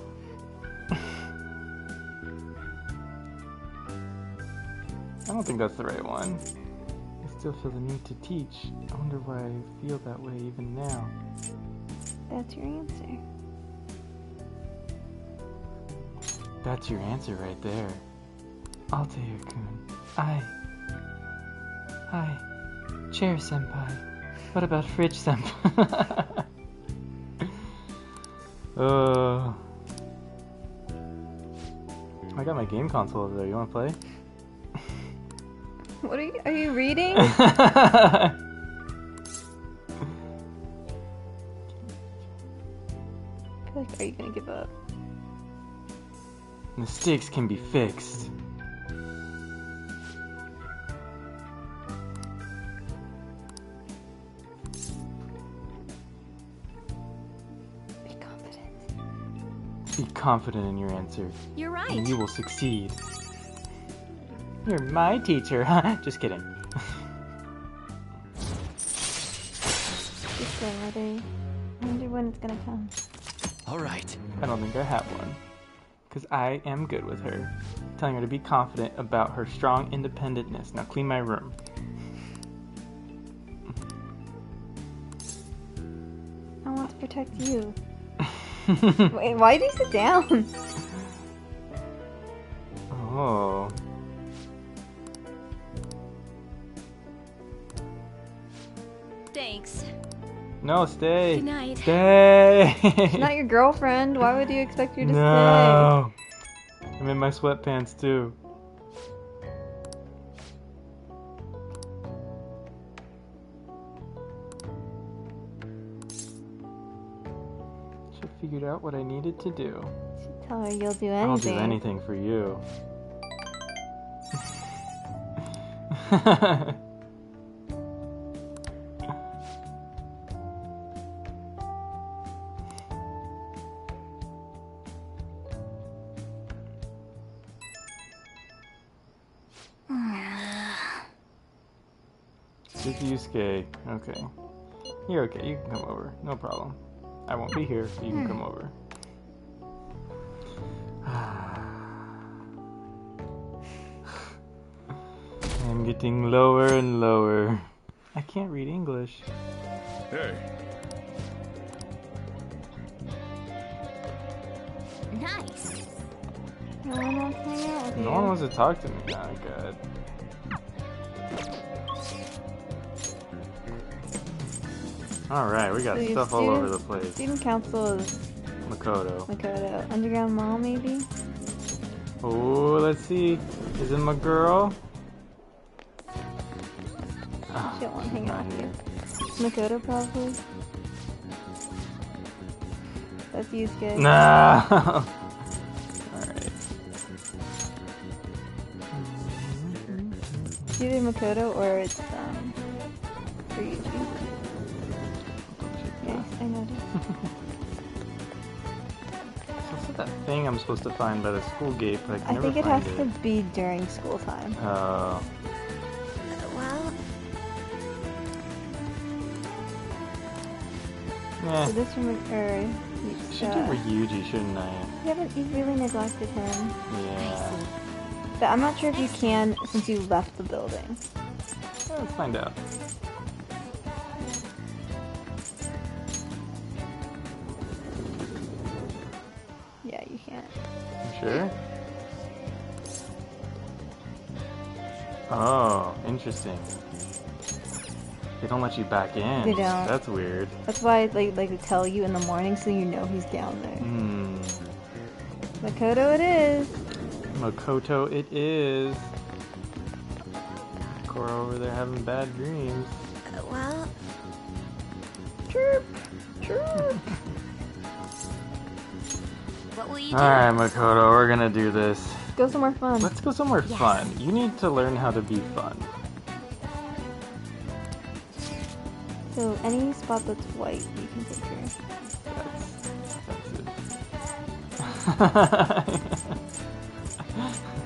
I don't think that's the right one. I still feel the need to teach. I wonder why I feel that way even now. That's your answer. That's your answer right there. Altair-kun. Hi. Chair senpai. What about Fridge senpai? I got my game console over there. You wanna play? What are you reading? I feel like, are you gonna give up? Mistakes can be fixed. Be confident. Be confident in your answer, You're right. and you will succeed. You're my teacher, huh? Just kidding. Just so ready. I wonder when it's gonna come. All right. I don't think I have one. Because I am good with her. Telling her to be confident about her strong independentness. Now clean my room. I want to protect you. Wait, why did you sit down? Oh. Thanks. No, stay. Good night. Stay. She's not your girlfriend. Why would you expect her to No. I'm in my sweatpants too. Should have figured out what I needed to do. stay? Should tell her you'll do anything. I'll do anything for you. Just Yusuke. Okay. You're okay. You can come over. No problem. I won't be here. You can come over. I'm getting lower and lower. I can't read English. Hey, Nice. No one wants to hang out with you. No one wants to talk to me. Oh, God. Alright, we got So your stuff all over the place. Student council is Makoto. Makoto. Underground Mall, maybe? Oh, let's see. Is it my girl? Oh, She don't want to hang out not with here. you. Makoto, probably. That's Yusuke. No! Alright. It's either Makoto or it's, Ryuji. Yes, I noticed. What's that thing I'm supposed to find by the school gate, but I can I never think it find has it. to be during school time. Oh. Well, Yeah. So this from Should do Ryuji, shouldn't I? you've really neglected him. Yeah. But I'm not sure if you can since you left the building. Let's find out. Yeah, you can't. You sure? Oh, interesting. They don't let you back in. They don't. That's weird. That's why they like to tell you in the morning so you know he's down there. Hmm. Makoto it is. Makoto it is. Cora over there having bad dreams. well, Chirp. Chirp. what will you do? Alright, Makoto, we're gonna do this. Go somewhere fun. Let's go somewhere Yes. fun. You need to learn how to be fun. So any spot that's white you can picture. That's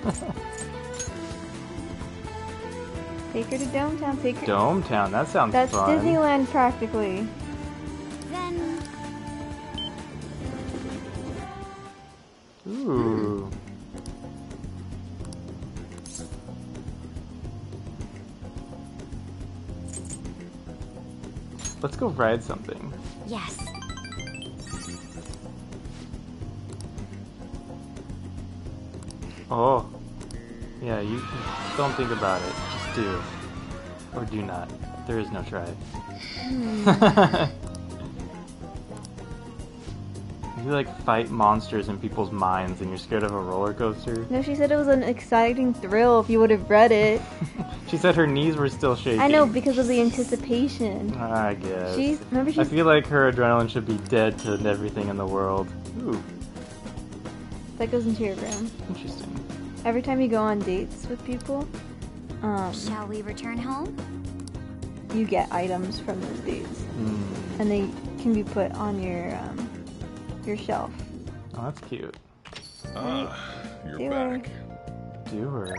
offensive. Take her to Dometown. Take her. Dometown, that sounds That's fun. Disneyland practically. Then, Ooh. Let's go ride something. yes. Oh. Yeah, you don't think about it. Just do. Or do not. There is no try. You like fight monsters in people's minds and you're scared of a roller coaster? No, she said it was an exciting thrill if you would have read it. She said her knees were still shaking. I know, because of the anticipation. I guess. Remember I she's feel like her adrenaline should be dead to everything in the world. Ooh, that goes into your room. interesting. Every time you go on dates with people, Shall we return home? you get items from those dates, Hmm. and they can be put on your shelf. Oh, that's cute. you're They were back. Do her.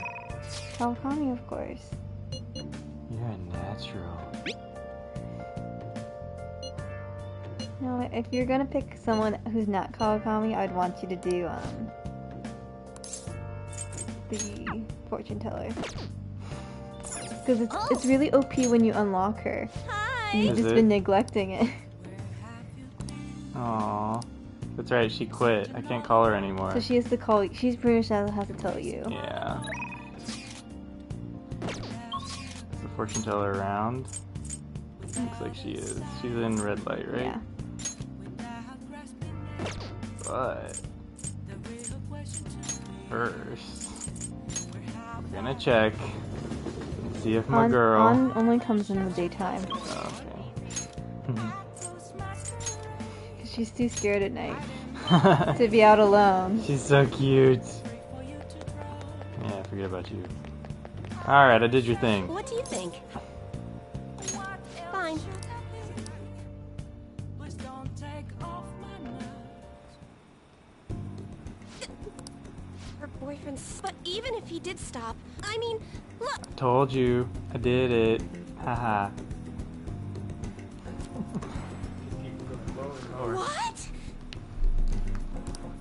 Kawakami, of course. You're a natural. No, if you're gonna pick someone who's not Kawakami, I'd want you to do the fortune teller. Because it's really OP when you unlock her. And you've Is just it? been neglecting it. Aww. That's right, she quit. I can't call her anymore. So she has to call you. She's pretty much has to tell you. Yeah. Is the fortune teller around? Looks like she is. She's in red light, right? Yeah. But first, we're gonna check and see if my girl. On only comes in the daytime. Okay. She's too scared at night to be out alone. She's so cute. Yeah, forget about you. Alright, I did your thing. What do you think? Fine. Her boyfriend's... But even if he did stop, I mean, look! Told you. I did it. Haha. What?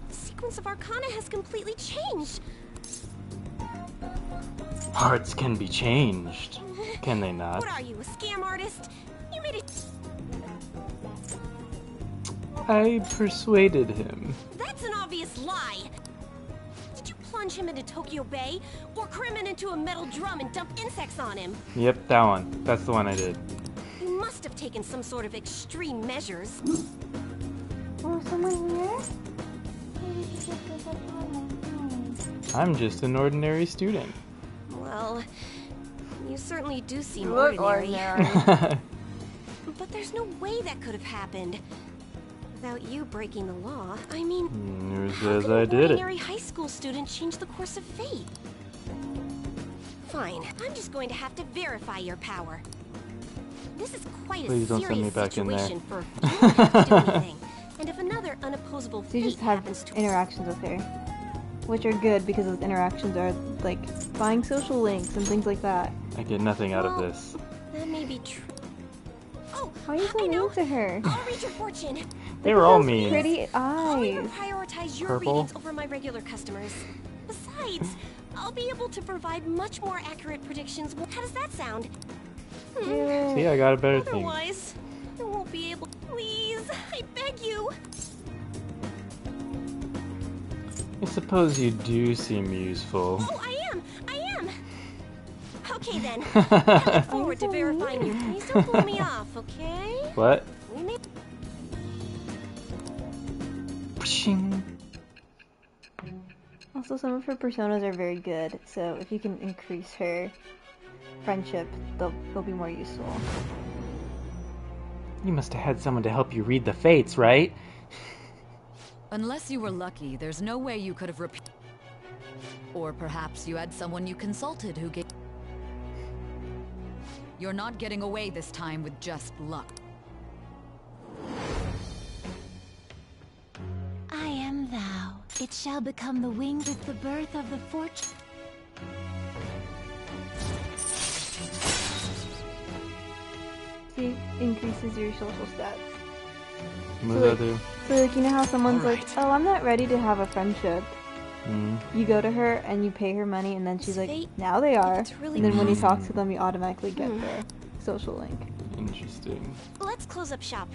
The sequence of Arcana has completely changed. Hearts can be changed. Can they not? What are you, a scam artist? You made it. I persuaded him. That's an obvious lie. Did you plunge him into Tokyo Bay, or cram him into a metal drum and dump insects on him? Yep, that one. That's the one I did. You must have taken some sort of extreme measures. Oh, someone here? I'm just an ordinary student. Well, you certainly do seem You look ordinary. ordinary. But there's no way that could have happened without you breaking the law. I mean, Who how says could I an did it? ordinary high school student change the course of fate? Fine, I'm just going to have to verify your power. This is quite Please a don't send me serious back in there. situation for you don't have to do anything. And if another unopposable So you fate just have happens to interactions with her, which are good because those interactions are like buying social links and things like that. I get nothing out of Well, this. that may be true. Oh, How are you so I know. mean to her? I'll read your fortune. They were all Those mean. Pretty I'll even eyes. prioritize your Purple? readings over my regular customers. Besides, I'll be able to provide much more accurate predictions. How does that sound? Do it. See, I got a better thing. Otherwise, I won't be able. Please, I beg you. I suppose you do seem useful. Oh, I am. Okay then. I look forward to so verifying you. mean. Please don't blow me off, okay? What? We may. Pshing. Also, some of her personas are very good, so if you can increase her friendship, they'll be more useful. You must have had someone to help you read the fates, right? Unless you were lucky, there's no way you could have repeated. Or perhaps you had someone you consulted who gave. You're not getting away this time with just luck. I am thou. It shall become the wing with the birth of the fortune. See, increases your social stats. What does that do? So like, you know how someone's like, Alright. oh, I'm not ready to have a friendship. Mm. You go to her and you pay her money, and then she's like, Fate, now they are. it's really And then when you talk possible. to them, you automatically get their social link. Interesting. Let's close up shop.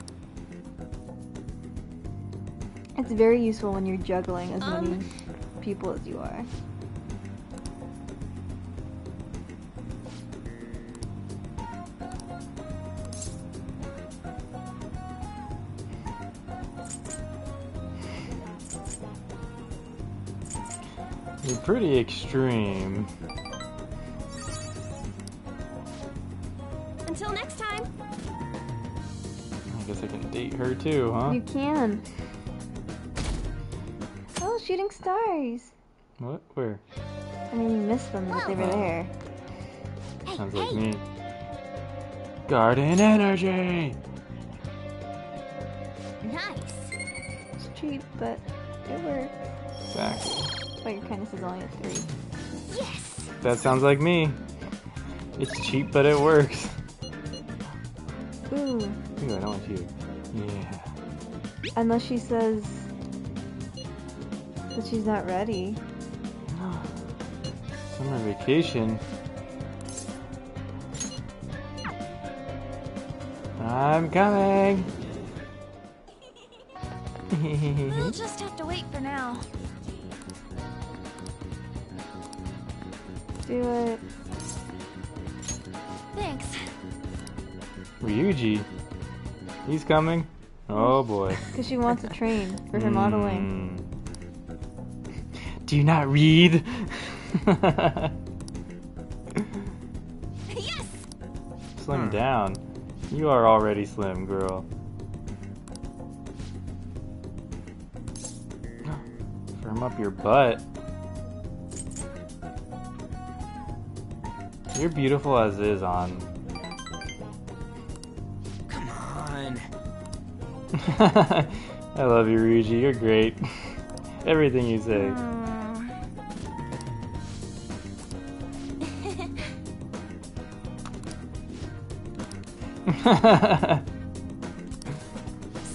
It's very useful when you're juggling as many Um. people as you are. You're pretty extreme. Until next time. I guess I can date her too, huh? You can. Oh, shooting stars. What? Where? I mean, you missed them, but they were there. Sounds like me. Garden energy! Nice. It's cheap, but it works. Exactly. But your kindness is only at 3. Yes. That sounds like me. It's cheap, but it works. Ooh. Ooh, I don't want you. Yeah. Unless she says that she's not ready. Summer vacation. I'm coming. We'll just have to wait for now. Do it. Thanks. Ryuji. He's coming. Oh boy. Because she wants to train for her modeling. Do you not read? Yes. Slim down. You are already slim, girl. Firm up your butt. You're beautiful as is, on. Come on. I love you, Ryuji. You're great. Everything you say.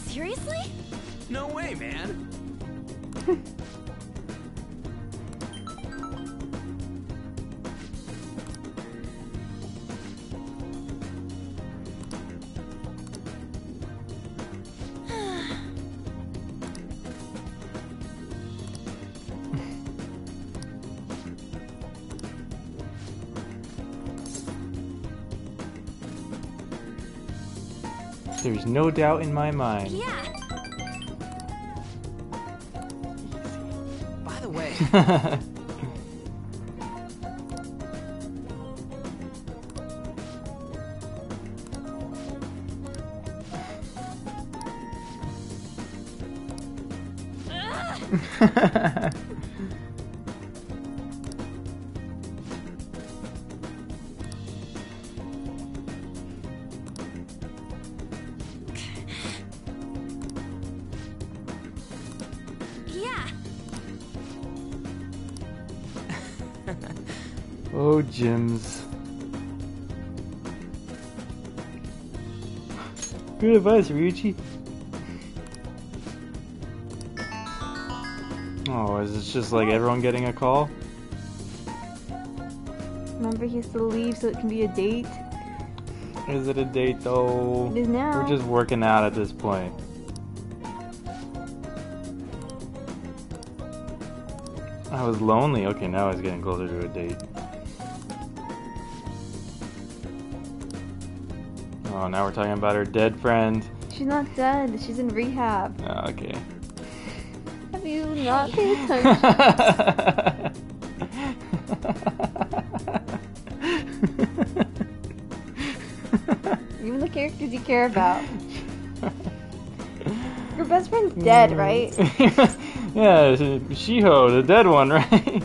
Seriously? No way, man. There's no doubt in my mind. Yeah. By the way, Yeah. Oh, gyms. Good advice, Ryuichi. Oh, is it just like everyone getting a call? Remember, he has to leave so it can be a date. Is it a date though? It is now. We're just working out at this point. I was lonely. Okay, now it's getting closer to a date. Oh, now we're talking about her dead friend. She's not dead. She's in rehab. Oh, okay. Have you not paid attention? Even the characters you care about. Your best friend's dead, right? Yeah, Shiho, the dead one, right?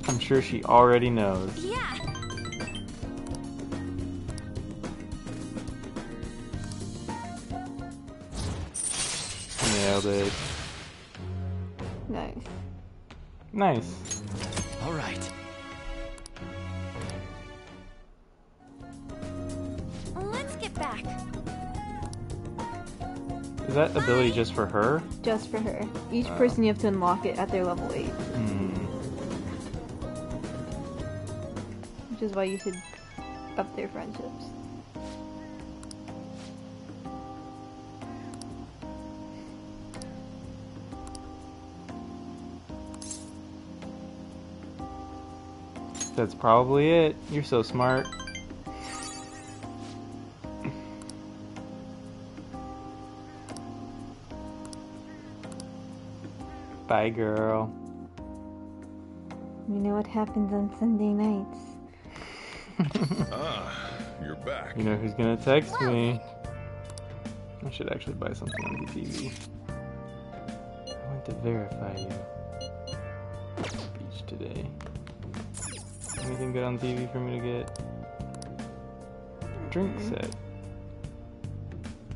I'm sure she already knows. Yeah. Nailed it. Nice. Nice. All right. Let's get back. Is that ability just for her? Just for her. Each person you have to unlock it at their level 8. Which is why you should up their friendships. That's probably it. You're so smart. Bye, girl. You know what happens on Sunday nights. Ah, you're back. You know who's gonna text me? I should actually buy something on the TV. I went to verify you. Beach today. Anything good on TV for me to get? Drink set.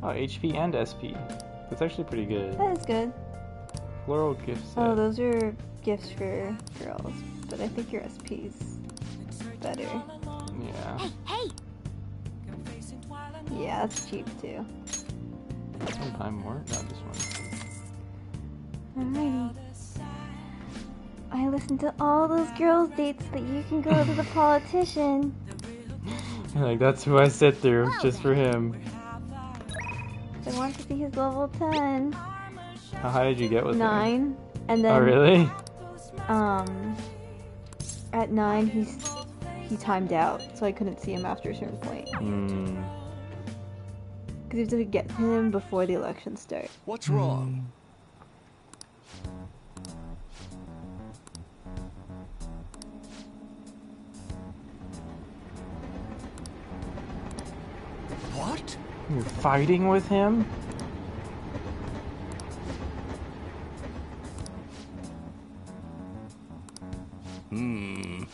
Oh, HP and SP. That's actually pretty good. That is good. Floral gift set. Oh, those are gifts for girls, but I think your SP's better. Yeah. Hey! Yeah, that's cheap too. Can I buy more? No, just one. Alrighty. I listened to all those girls' dates that you can go to the politician. Like, that's who I sit through, just for him. I want to see his level 10. How high did you get with him? 9. And then Oh, really? At 9 he timed out, so I couldn't see him after a certain point. Hmm. Because you have to get him before the elections start. What's wrong? What? You're fighting with him? Hmm.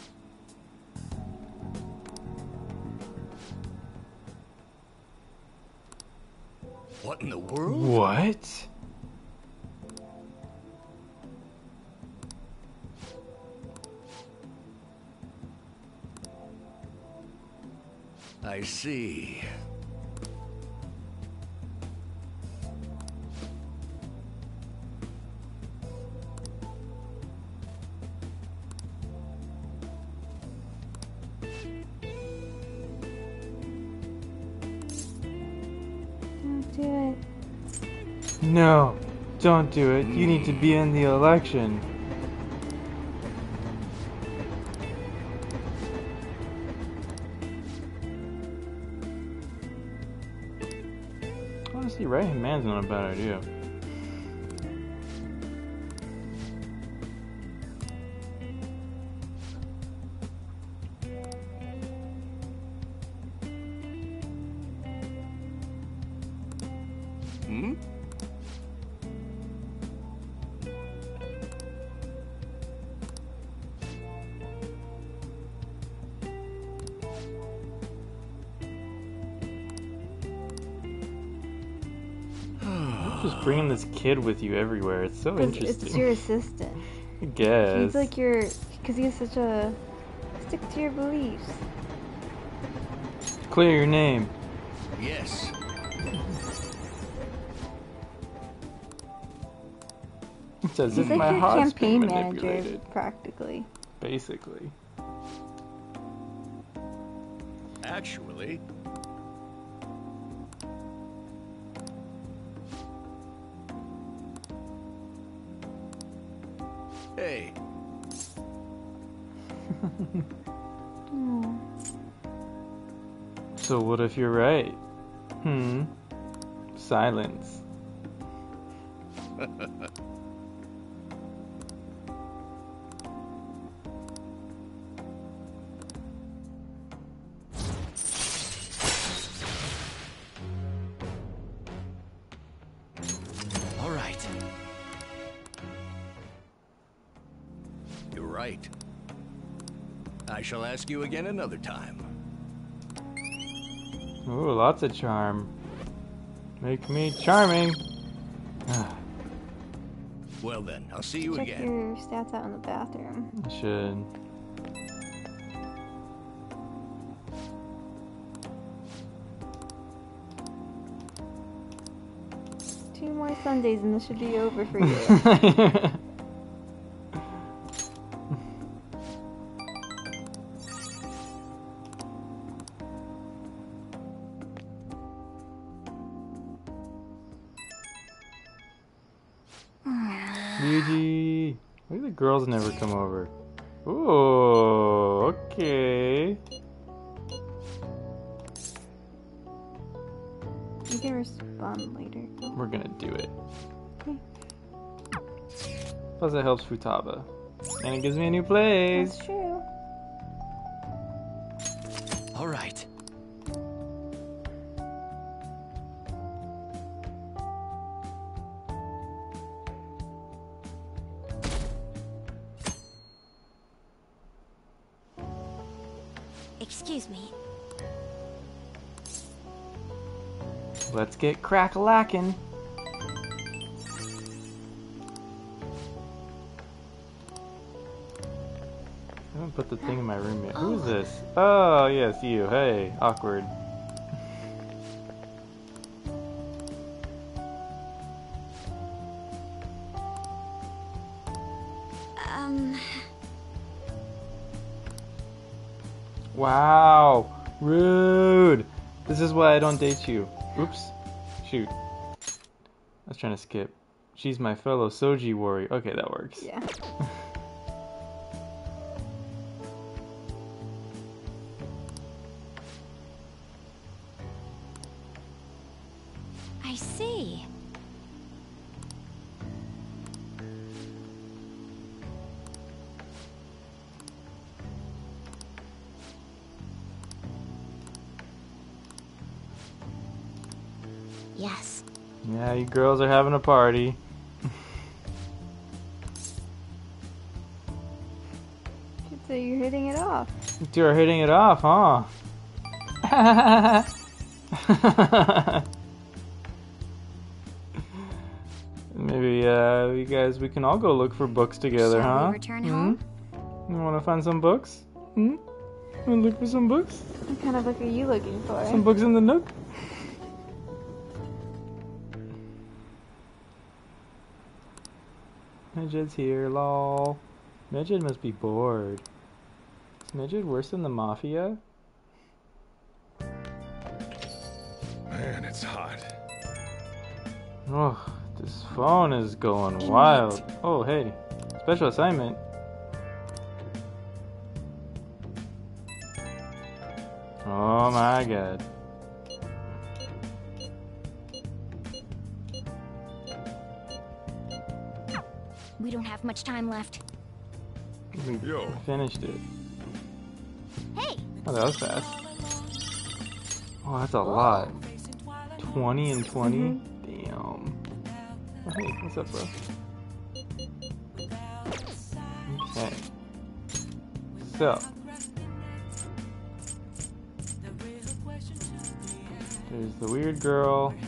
What in the world? What? I see. Don't do it. No, don't do it. You need to be in the election. Honestly, right-hand man's not a bad idea. Hmm? Just bringing this kid with you everywhere. It's so interesting. It's your assistant. I guess. He's like your, because he has such a, stick to your beliefs. Clear your name. Yes. It's as He's if like my your heart's been campaign manager, manipulated. practically. Basically. Actually. Hey. So what if you're right? Silence. All right. You're right. I shall ask you again another time. Ooh, lots of charm. Make me charming. Well then, I'll see you Check again. your stats out in the bathroom. I should. Two more Sundays and this should be over for you. Yuji. Why do the girls never come over? Ooh, okay. You can respond later. We're gonna do it. Okay. Plus it helps Futaba. And it gives me a new place. That's true. All right. Excuse me. Let's get crack-a-lackin'. I haven't put the thing in my room yet. Who's this? Oh, yes, you. Hey, awkward. Wow, rude. This is why I don't date you. Oops. Shoot. I was trying to skip. She's my fellow Soji warrior. Okay, that works. Yeah. I see. Yes. Yeah, you girls are having a party. So you're hitting it off. You two are hitting it off, huh? Maybe, you guys, we can all go look for books together, Shall huh? we return home? You wanna find some books? Wanna look for some books? What kind of book are you looking for? Some books in the nook? Midget's here, lol. Midget must be bored. Is Midget worse than the Mafia? Man, it's hot. Oh, this phone is going wild. Oh, hey. Special assignment. Oh my god. We don't have much time left. Yo. Finished it. Hey! Oh, that was fast. Oh, that's a lot. 20 and 20? Damn. Oh, hey, what's up, bro? Okay. So. There's the weird girl. I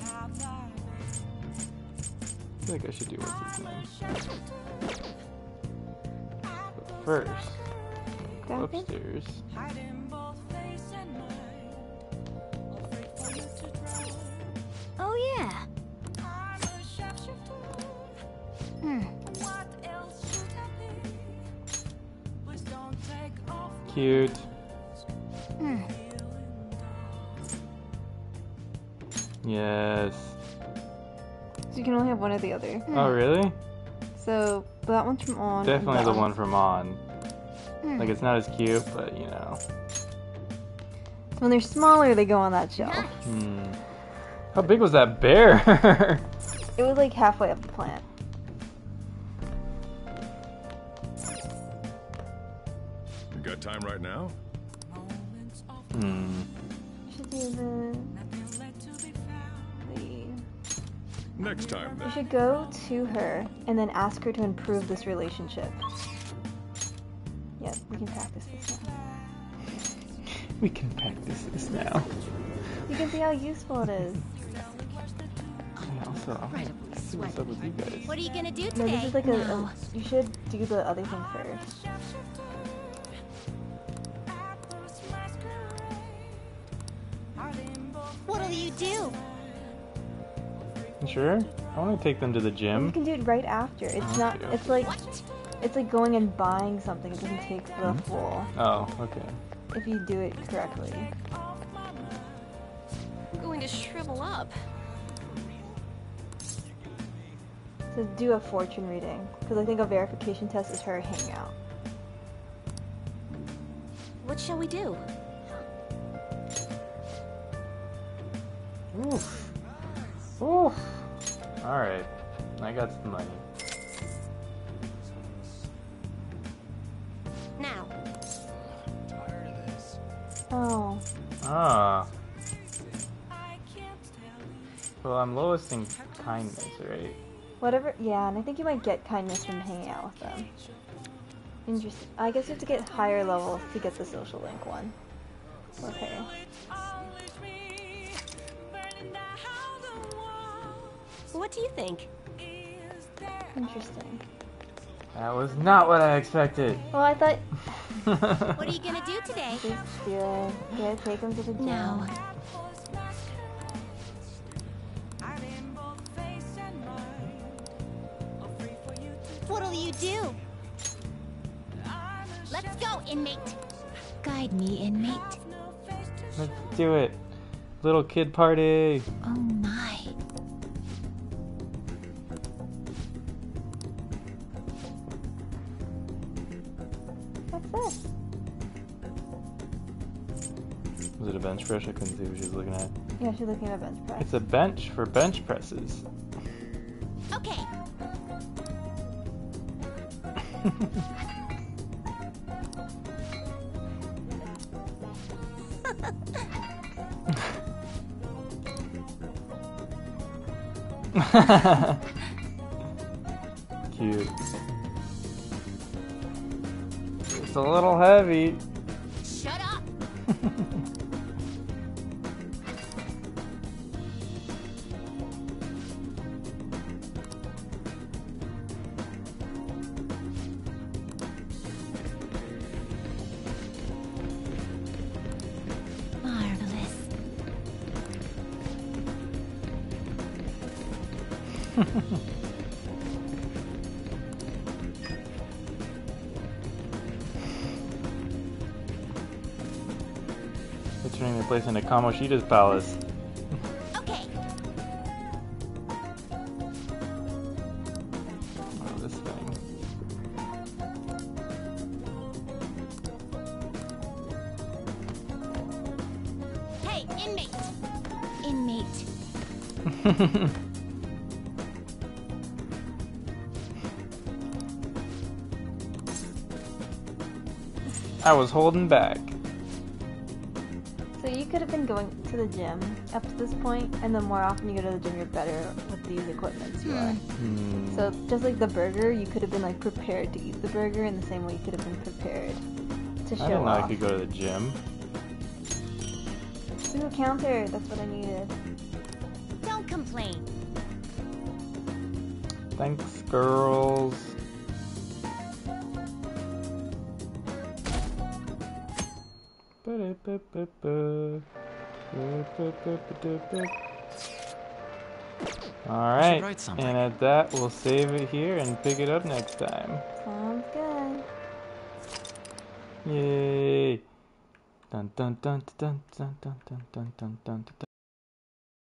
feel like I should do what's his name. But first, go upstairs. Oh, yeah. Cute. Yes. So you can only have one or the other. Oh, really? So that one's from On. and Definitely that the one from On. Like, it's not as cute, but you know. When they're smaller, they go on that shelf. How big was that bear? It was like halfway up the plant. You got time right now? Should do the Next time, You then. should go to her and then ask her to improve this relationship. Yeah, we can practice this now. We can practice this now. You can see how useful it is. Yeah, also, I want to see what's up with you guys. What are you gonna do No, today? this is like a you should do the other thing first. What'll you do? You sure? I want to take them to the You gym. can do it right after. It's not. Okay. It's like going and buying something. It doesn't take the full. Oh, okay. If you do it correctly. I'm going to shrivel up. So do a fortune reading, because I think a verification test is her hangout. What shall we do? Oof. Oof. Alright. I got some money. Now. Oh. Ah. Well, I'm lowest in kindness, right? Whatever. Yeah, and I think you might get kindness from hanging out with them. Interesting. I guess you have to get higher levels to get the social link one. Okay. What do you think? Interesting. That was not what I expected. Well, I thought. What are you gonna do today? Just do it. Yeah, take them to the gym. No. What'll you do? Let's go, inmate. Guide me, inmate. Let's do it. Little kid party. Oh my. What's this? Was it a bench press? I couldn't see what she was looking at. Yeah, she's looking at a bench press. It's a bench for bench presses. Okay. Cute. It's a little heavy. Shut up. They're turning the place into Kamoshida's palace. Okay. Oh, this thing. Hey, inmate. Inmate. I was holding back. So you could have been going to the gym up to this point, and the more often you go to the gym, you're better with these equipments you are. So just like the burger, you could have been like prepared to eat the burger in the same way you could have been prepared to show I didn't know off. I could go to the gym. Ooh, a counter. That's what I needed. Don't complain. Thanks, girls. Alright, write something. and at that, we'll save it here and pick it up next time. Sounds good. Yay! Dun dun dun dun dun dun dun dun dun dun dun.